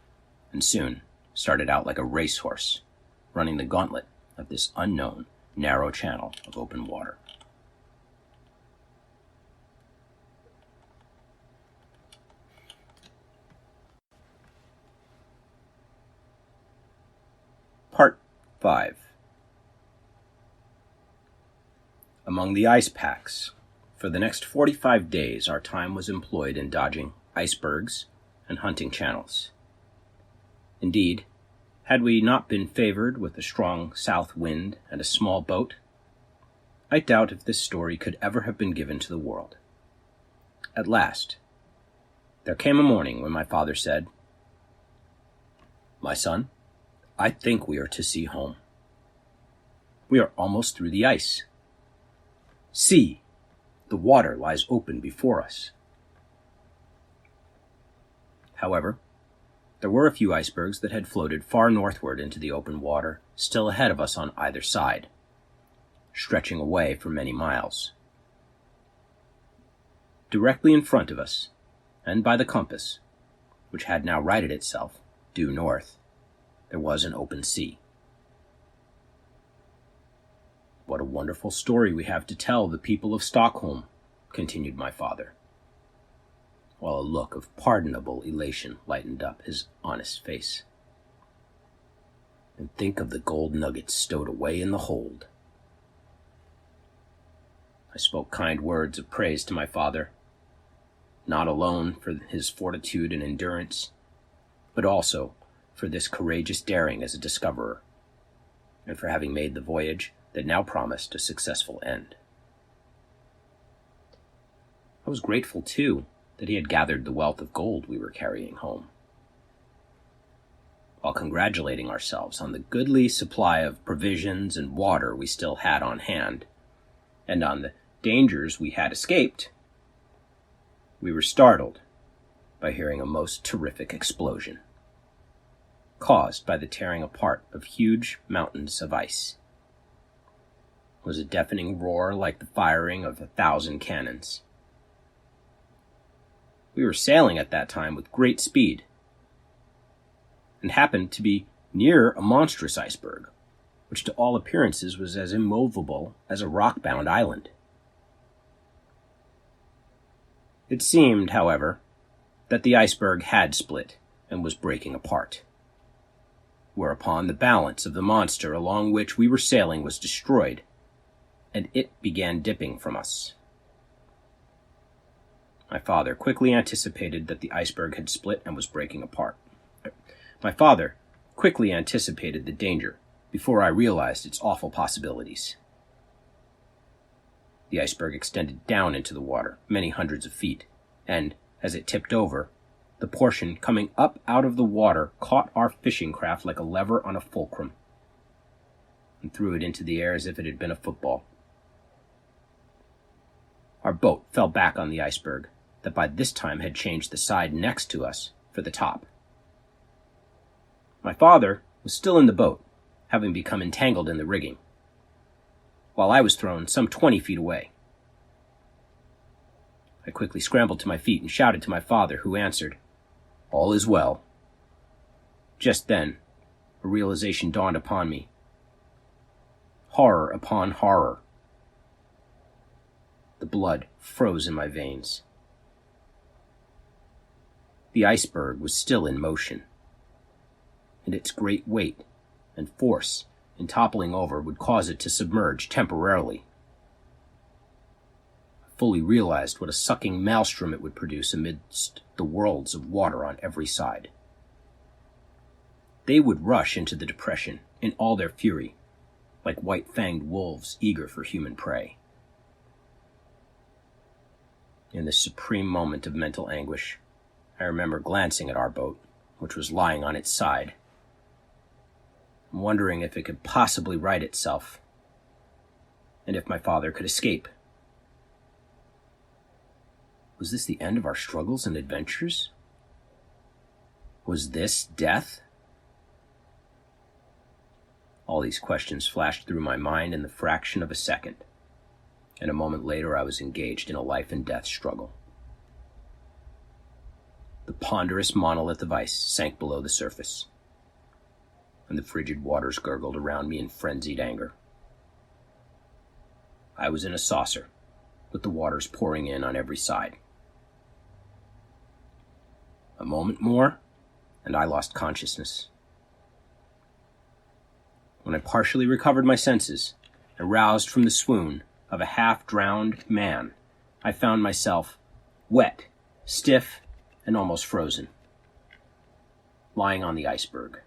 and soon started out like a racehorse, running the gauntlet of this unknown, narrow channel of open water. Part 5. Among the ice packs, for the next 45 days our time was employed in dodging icebergs and hunting channels. Indeed, had we not been favored with a strong south wind and a small boat, I doubt if this story could ever have been given to the world. At last, there came a morning when my father said, "My son, I think we are to see home. We are almost through the ice. See, the water lies open before us." However, there were a few icebergs that had floated far northward into the open water, still ahead of us on either side, stretching away for many miles. Directly in front of us, and by the compass, which had now righted itself, due north, there was an open sea. "What a wonderful story we have to tell the people of Stockholm," continued my father, while a look of pardonable elation lightened up his honest face. "And think of the gold nuggets stowed away in the hold." I spoke kind words of praise to my father, not alone for his fortitude and endurance, but also for this courageous daring as a discoverer, and for having made the voyage that now promised a successful end. I was grateful, too, that he had gathered the wealth of gold we were carrying home. While congratulating ourselves on the goodly supply of provisions and water we still had on hand, and on the dangers we had escaped, we were startled by hearing a most terrific explosion, caused by the tearing apart of huge mountains of ice. It was a deafening roar like the firing of 1,000 cannons. We were sailing at that time with great speed, and happened to be near a monstrous iceberg, which to all appearances was as immovable as a rock-bound island. It seemed, however, that the iceberg had split and was breaking apart, whereupon the balance of the monster along which we were sailing was destroyed, and it began dipping from us. My father quickly anticipated that the iceberg had split and was breaking apart. My father quickly anticipated the danger before I realized its awful possibilities. The iceberg extended down into the water many hundreds of feet, and, as it tipped over, the portion coming up out of the water caught our fishing craft like a lever on a fulcrum, and threw it into the air as if it had been a football. Our boat fell back on the iceberg, that by this time had changed the side next to us for the top. My father was still in the boat, having become entangled in the rigging, while I was thrown some 20 feet away. I quickly scrambled to my feet and shouted to my father, who answered, "All is well." Just then, a realization dawned upon me. Horror upon horror. The blood froze in my veins. The iceberg was still in motion, and its great weight and force in toppling over would cause it to submerge temporarily. I fully realized what a sucking maelstrom it would produce amidst the worlds of water on every side. They would rush into the depression in all their fury, like white-fanged wolves eager for human prey. In this supreme moment of mental anguish, I remember glancing at our boat, which was lying on its side, and wondering if it could possibly right itself, and if my father could escape. Was this the end of our struggles and adventures? Was this death? All these questions flashed through my mind in the fraction of a second, and a moment later I was engaged in a life-and-death struggle. The ponderous monolith of ice sank below the surface, and the frigid waters gurgled around me in frenzied anger. I was in a saucer, with the waters pouring in on every side. A moment more, and I lost consciousness. When I partially recovered my senses, aroused from the swoon of a half-drowned man, I found myself wet, stiff, and almost frozen, lying on the iceberg.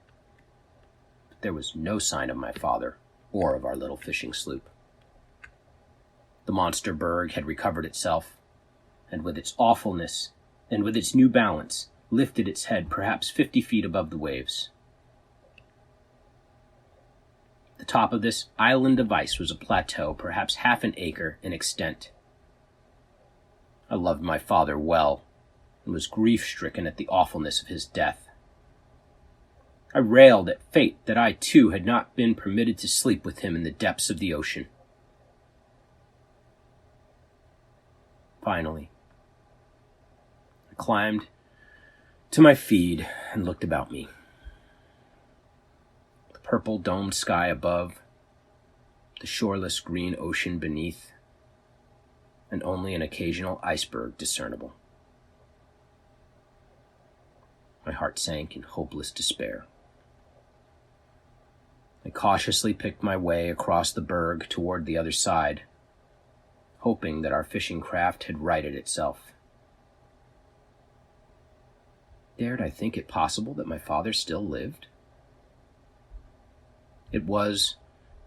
But there was no sign of my father or of our little fishing sloop. The monster berg had recovered itself, and with its awfulness, and with its new balance, lifted its head perhaps 50 feet above the waves. The top of this island of ice was a plateau perhaps half an acre in extent. I loved my father well, and was grief-stricken at the awfulness of his death. I railed at fate that I too had not been permitted to sleep with him in the depths of the ocean. Finally, I climbed to my feet and looked about me. The purple domed sky above, the shoreless green ocean beneath, and only an occasional iceberg discernible. My heart sank in hopeless despair. I cautiously picked my way across the berg toward the other side, hoping that our fishing craft had righted itself. Dared I think it possible that my father still lived? It was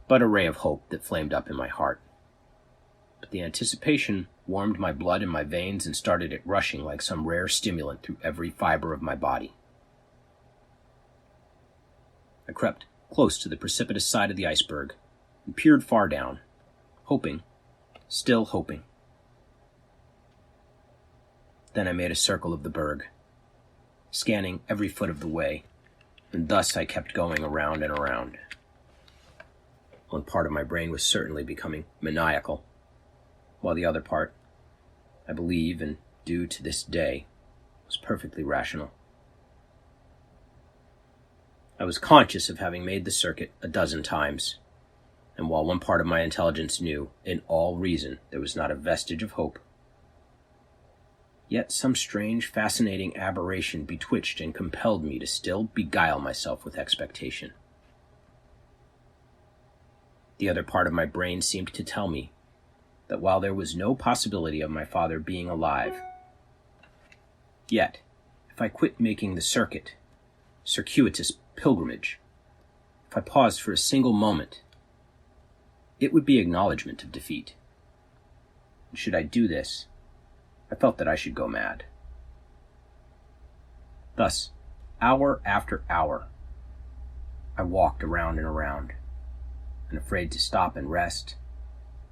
but a ray of hope that flamed up in my heart, but the anticipation warmed my blood in my veins and started it rushing like some rare stimulant through every fiber of my body. I crept close to the precipitous side of the iceberg and peered far down, hoping, still hoping. Then I made a circle of the berg, scanning every foot of the way, and thus I kept going around and around. One part of my brain was certainly becoming maniacal, while the other part, I believe, and do to this day, was perfectly rational. I was conscious of having made the circuit a dozen times, and while one part of my intelligence knew, in all reason, there was not a vestige of hope, yet some strange, fascinating aberration betwitched and compelled me to still beguile myself with expectation. The other part of my brain seemed to tell me that while there was no possibility of my father being alive, yet, if I quit making the circuitous pilgrimage, if I paused for a single moment, it would be acknowledgement of defeat. And should I do this, I felt that I should go mad. Thus, hour after hour, I walked around and around, and afraid to stop and rest,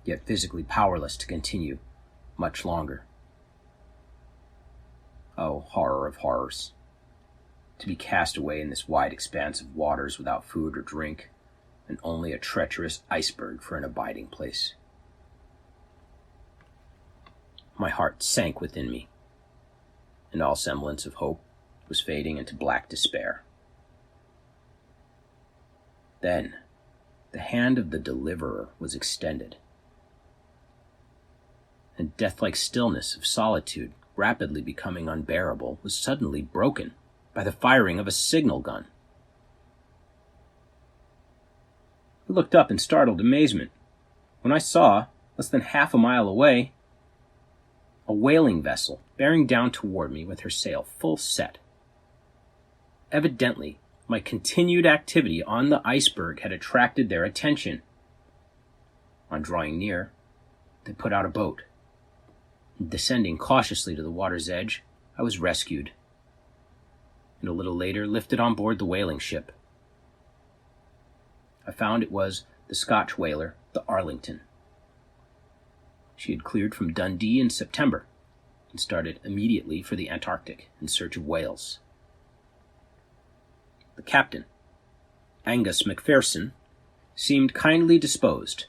yet physically powerless to continue much longer. Oh, horror of horrors! To be cast away in this wide expanse of waters without food or drink, and only a treacherous iceberg for an abiding place. My heart sank within me, and all semblance of hope was fading into black despair. Then, the hand of the deliverer was extended, and death-like stillness of solitude, rapidly becoming unbearable, was suddenly broken by the firing of a signal gun. I looked up in startled amazement when I saw, less than half a mile away, a whaling vessel bearing down toward me with her sail full set. Evidently, my continued activity on the iceberg had attracted their attention. On drawing near, they put out a boat. Descending cautiously to the water's edge, I was rescued, and a little later lifted on board the whaling ship. I found it was the Scotch whaler, the Arlington. She had cleared from Dundee in September and started immediately for the Antarctic in search of whales. The captain, Angus Macpherson, seemed kindly disposed,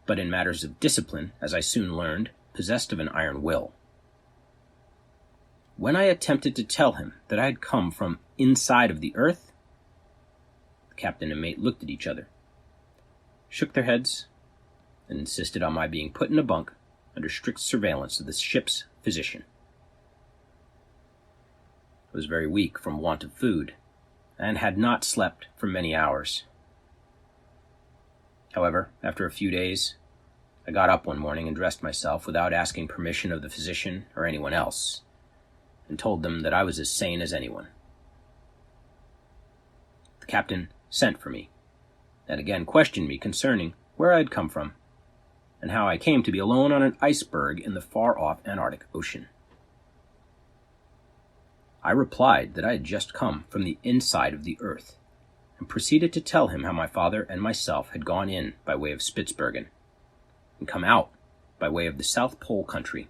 but in matters of discipline, as I soon learned, possessed of an iron will. When I attempted to tell him that I had come from inside of the earth, the captain and mate looked at each other, shook their heads, and insisted on my being put in a bunk under strict surveillance of the ship's physician. I was very weak from want of food, and had not slept for many hours. However, after a few days, I got up one morning and dressed myself without asking permission of the physician or anyone else, and told them that I was as sane as anyone. The captain sent for me, and again questioned me concerning where I had come from, and how I came to be alone on an iceberg in the far-off Antarctic Ocean. I replied that I had just come from the inside of the earth, and proceeded to tell him how my father and myself had gone in by way of Spitzbergen, and come out by way of the South Pole country,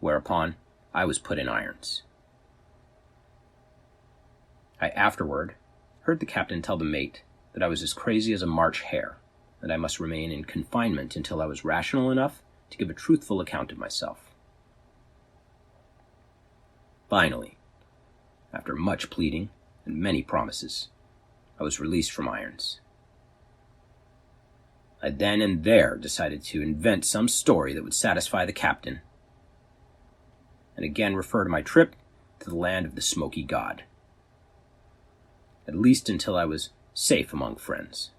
whereupon I was put in irons. I afterward heard the captain tell the mate that I was as crazy as a March hare, that I must remain in confinement until I was rational enough to give a truthful account of myself. Finally, after much pleading and many promises, I was released from irons. I then and there decided to invent some story that would satisfy the captain, and again refer to my trip to the land of the Smokey God, at least until I was safe among friends.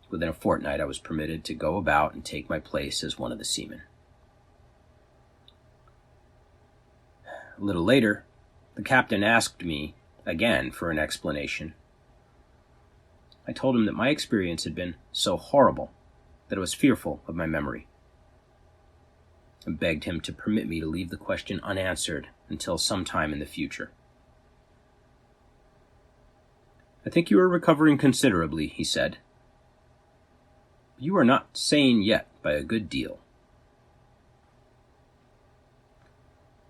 Within a fortnight, I was permitted to go about and take my place as one of the seamen. A little later, the captain asked me again for an explanation. I told him that my experience had been so horrible that I was fearful of my memory, and begged him to permit me to leave the question unanswered until some time in the future. "I think you are recovering considerably," he said. "But you are not sane yet by a good deal.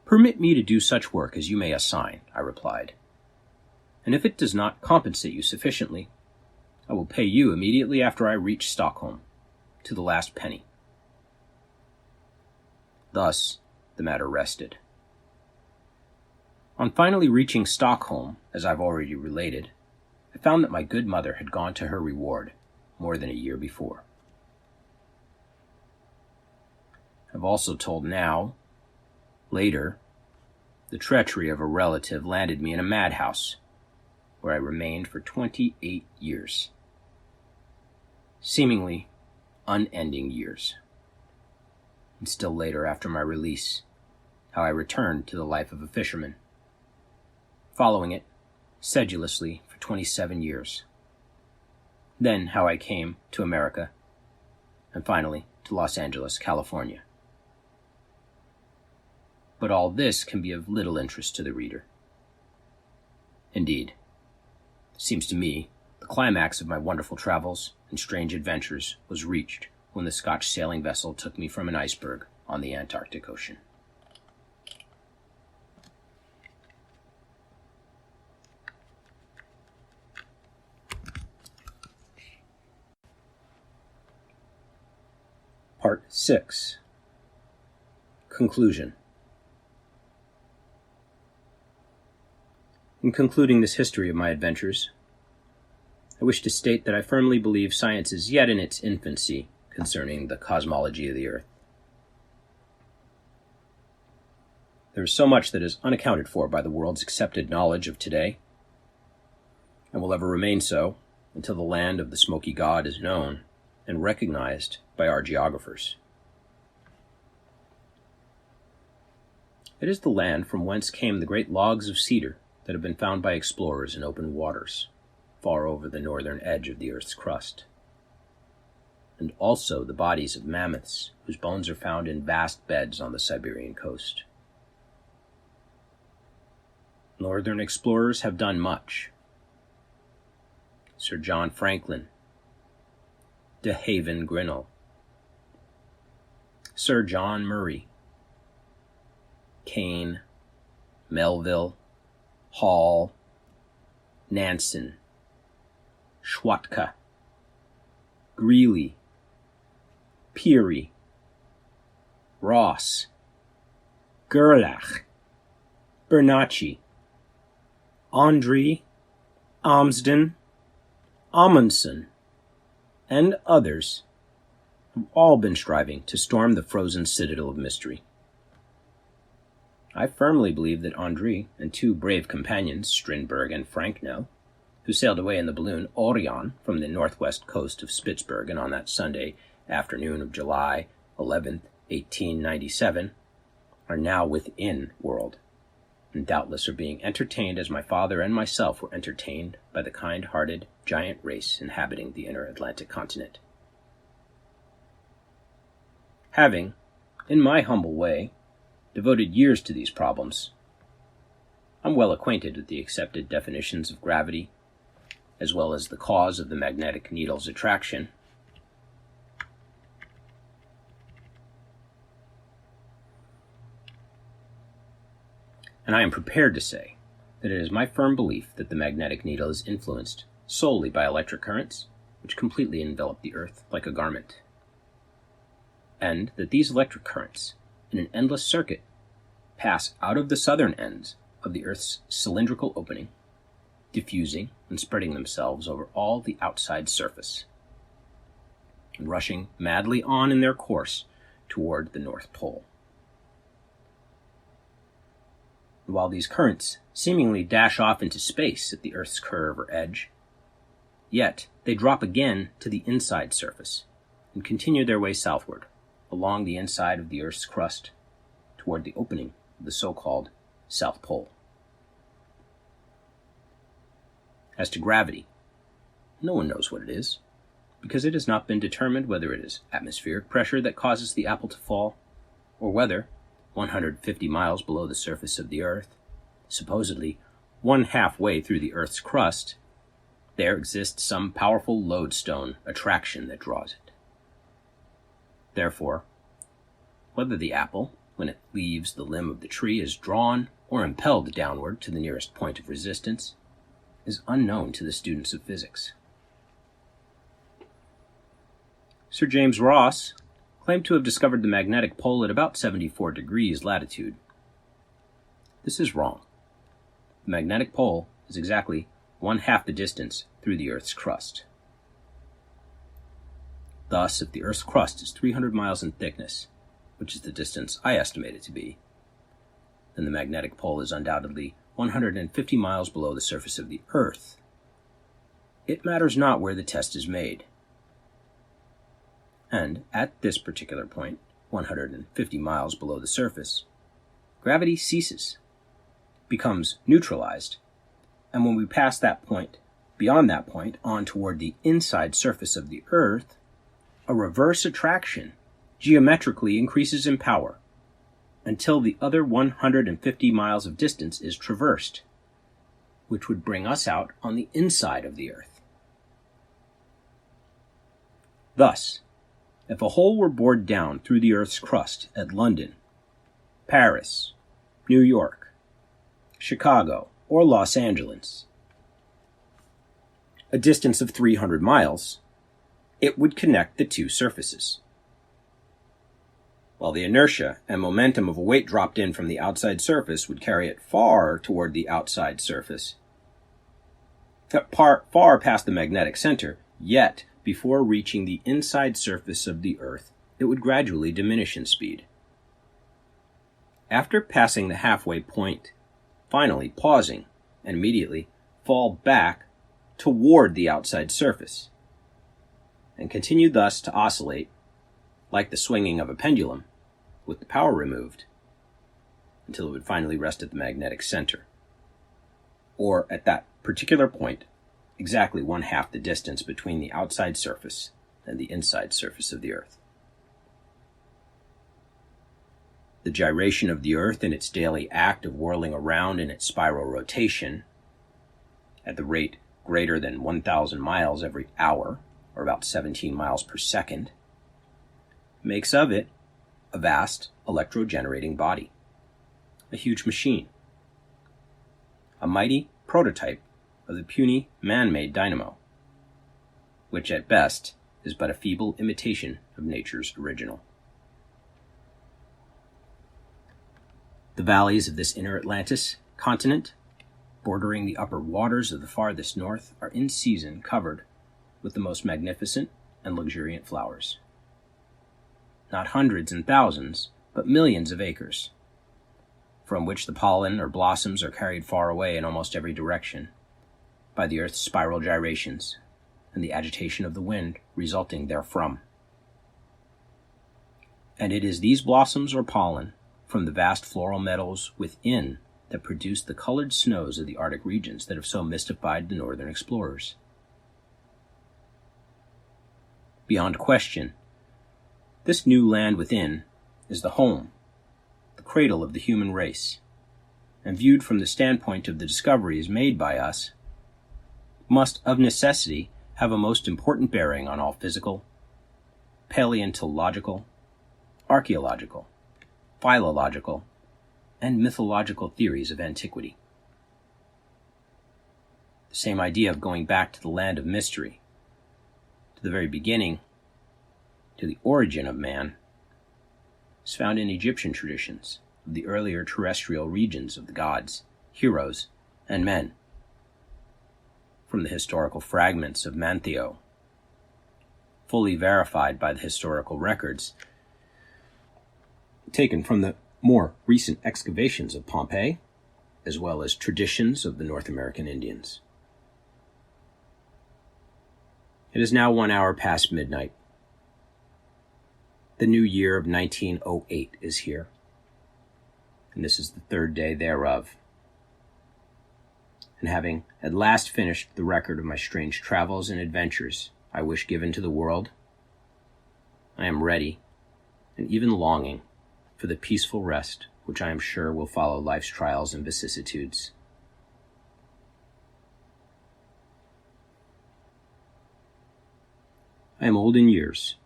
"Permit me to do such work as you may assign," I replied, "and if it does not compensate you sufficiently, I will pay you immediately after I reach Stockholm, to the last penny." Thus the matter rested. On finally reaching Stockholm, as I've already related, I found that my good mother had gone to her reward more than a year before. I've also told now, later, the treachery of a relative landed me in a madhouse, where I remained for 28 years. Seemingly unending years. And still later, after my release, how I returned to the life of a fisherman, following it sedulously for 27 years. Then how I came to America, and finally to Los Angeles, California. But all this can be of little interest to the reader. Indeed, it seems to me the climax of my wonderful travels and strange adventures was reached when the Scotch sailing vessel took me from an iceberg on the Antarctic Ocean. Part 6. Conclusion. In concluding this history of my adventures, I wish to state that I firmly believe science is yet in its infancy concerning the cosmology of the Earth. There is so much that is unaccounted for by the world's accepted knowledge of today, and will ever remain so until the land of the Smokey God is known and recognized by our geographers. It is the land from whence came the great logs of cedar that have been found by explorers in open waters, far over the northern edge of the Earth's crust, and also the bodies of mammoths whose bones are found in vast beds on the Siberian coast. Northern explorers have done much. Sir John Franklin, de Haven Grinnell, Sir John Murray, Kane, Melville, Hall, Nansen, Schwatka, Greeley, Peary, Ross, Gerlach, Bernacchi, Andre, Amsden, Amundsen, and others have all been striving to storm the frozen citadel of mystery. I firmly believe that Andre and two brave companions, Strindberg and Franknell, who sailed away in the balloon Orion from the northwest coast of Spitzbergen on that Sunday afternoon of July 11th, 1897, are now within world, and doubtless are being entertained as my father and myself were entertained by the kind-hearted giant race inhabiting the inner Atlantic continent. Having, in my humble way, devoted years to these problems. I'm well acquainted with the accepted definitions of gravity, as well as the cause of the magnetic needle's attraction. And I am prepared to say that it is my firm belief that the magnetic needle is influenced solely by electric currents, which completely envelop the Earth like a garment, and that these electric currents, in an endless circuit, pass out of the southern ends of the Earth's cylindrical opening, diffusing and spreading themselves over all the outside surface, and rushing madly on in their course toward the North Pole. And while these currents seemingly dash off into space at the Earth's curve or edge, yet they drop again to the inside surface and continue their way southward along the inside of the Earth's crust toward the opening of the so-called South Pole. As to gravity, no one knows what it is, because it has not been determined whether it is atmospheric pressure that causes the apple to fall, or whether, 150 miles below the surface of the Earth, supposedly one halfway through the Earth's crust, there exists some powerful lodestone attraction that draws it. Therefore, whether the apple, when it leaves the limb of the tree, is drawn or impelled downward to the nearest point of resistance is unknown to the students of physics. Sir James Ross claimed to have discovered the magnetic pole at about 74 degrees latitude. This is wrong. The magnetic pole is exactly one half the distance through the Earth's crust. Thus, if the Earth's crust is 300 miles in thickness, which is the distance I estimate it to be, then the magnetic pole is undoubtedly 150 miles below the surface of the Earth. It matters not where the test is made. And at this particular point, 150 miles below the surface, gravity ceases, becomes neutralized, and when we pass that point, beyond that point, on toward the inside surface of the Earth, a reverse attraction geometrically increases in power until the other 150 miles of distance is traversed, which would bring us out on the inside of the Earth. Thus, if a hole were bored down through the Earth's crust at London, Paris, New York, Chicago, or Los Angeles, a distance of 300 miles, it would connect the two surfaces. While the inertia and momentum of a weight dropped in from the outside surface would carry it far toward the outside surface, far past the magnetic center, yet before reaching the inside surface of the Earth, it would gradually diminish in speed. After passing the halfway point, finally pausing and immediately fall back toward the outside surface, and continue thus to oscillate, like the swinging of a pendulum, with the power removed, until it would finally rest at the magnetic center, or at that particular point, exactly one half the distance between the outside surface and the inside surface of the Earth. The gyration of the Earth in its daily act of whirling around in its spiral rotation, at the rate greater than 1,000 miles every hour, or about 17 miles per second, makes of it a vast electro-generating body, a huge machine, a mighty prototype of the puny man-made dynamo, which at best is but a feeble imitation of nature's original. The valleys of this inner Atlantis continent, bordering the upper waters of the farthest north, are in season covered with the most magnificent and luxuriant flowers. Not hundreds and thousands, but millions of acres, from which the pollen or blossoms are carried far away in almost every direction by the Earth's spiral gyrations and the agitation of the wind resulting therefrom. And it is these blossoms or pollen from the vast floral meadows within that produce the colored snows of the Arctic regions that have so mystified the northern explorers. Beyond question, this new land within is the home, the cradle of the human race, and viewed from the standpoint of the discoveries made by us, must of necessity have a most important bearing on all physical, paleontological, archaeological, philological, and mythological theories of antiquity. The same idea of going back to the land of mystery, to the very beginning, to the origin of man, is found in Egyptian traditions of the earlier terrestrial regions of the gods, heroes, and men. From the historical fragments of Mantheo, fully verified by the historical records taken from the more recent excavations of Pompeii, as well as traditions of the North American Indians. It is now 1 hour past midnight. The new year of 1908 is here, and this is the third day thereof. And having at last finished the record of my strange travels and adventures I wish given to the world, I am ready, and even longing, for the peaceful rest which I am sure will follow life's trials and vicissitudes. I am old in years,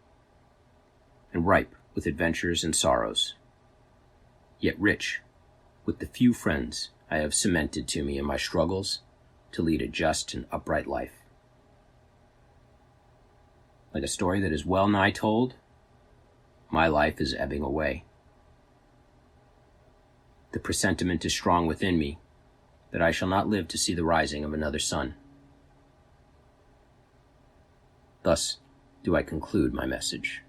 and ripe with adventures and sorrows, yet rich with the few friends I have cemented to me in my struggles to lead a just and upright life. Like a story that is well nigh told, my life is ebbing away. The presentiment is strong within me that I shall not live to see the rising of another sun. Thus do I conclude my message.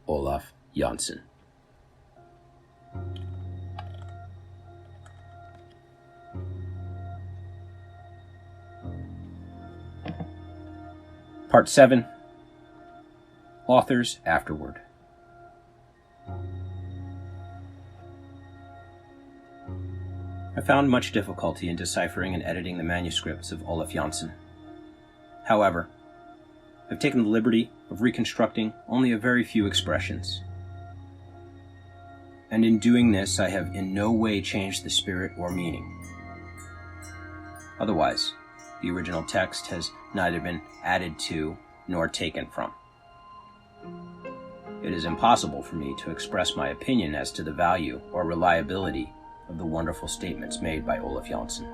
Olaf Jansson. Part 7. Authors Afterward. I found much difficulty in deciphering and editing the manuscripts of Olaf Jansson. However, I've taken the liberty of reconstructing only a very few expressions. And in doing this, I have in no way changed the spirit or meaning. Otherwise, the original text has neither been added to nor taken from. It is impossible for me to express my opinion as to the value or reliability of the wonderful statements made by Olaf Jansson.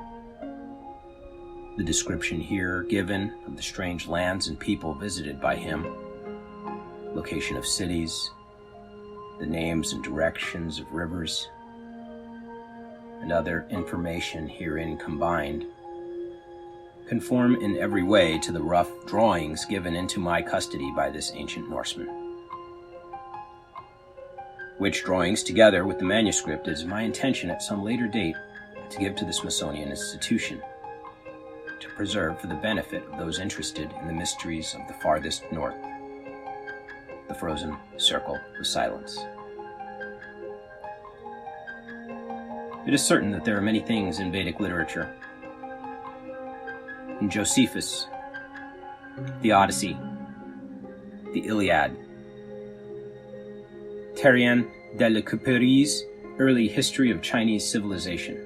The description here given of the strange lands and people visited by him, location of cities, the names and directions of rivers, and other information herein combined, conform in every way to the rough drawings given into my custody by this ancient Norseman. Which drawings, together with the manuscript, it is my intention at some later date to give to the Smithsonian Institution, to preserve for the benefit of those interested in the mysteries of the farthest north, the frozen circle of silence. It is certain that there are many things in Vedic literature, in Josephus, the Odyssey, the Iliad, Terrien de la Coupery's Early History of Chinese Civilization,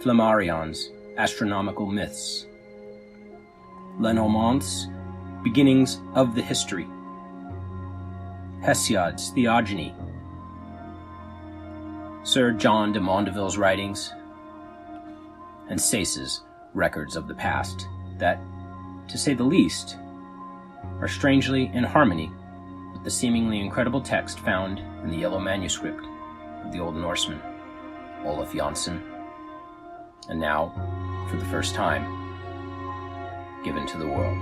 Flammarion's Astronomical Myths, Lenormand's Beginnings of the History, Hesiod's Theogony, Sir John de Mondeville's writings, and Sayce's records of the past that, to say the least, are strangely in harmony with the seemingly incredible text found in the yellow manuscript of the Old Norseman, Olaf Jansson, and now, for the first time, given to the world.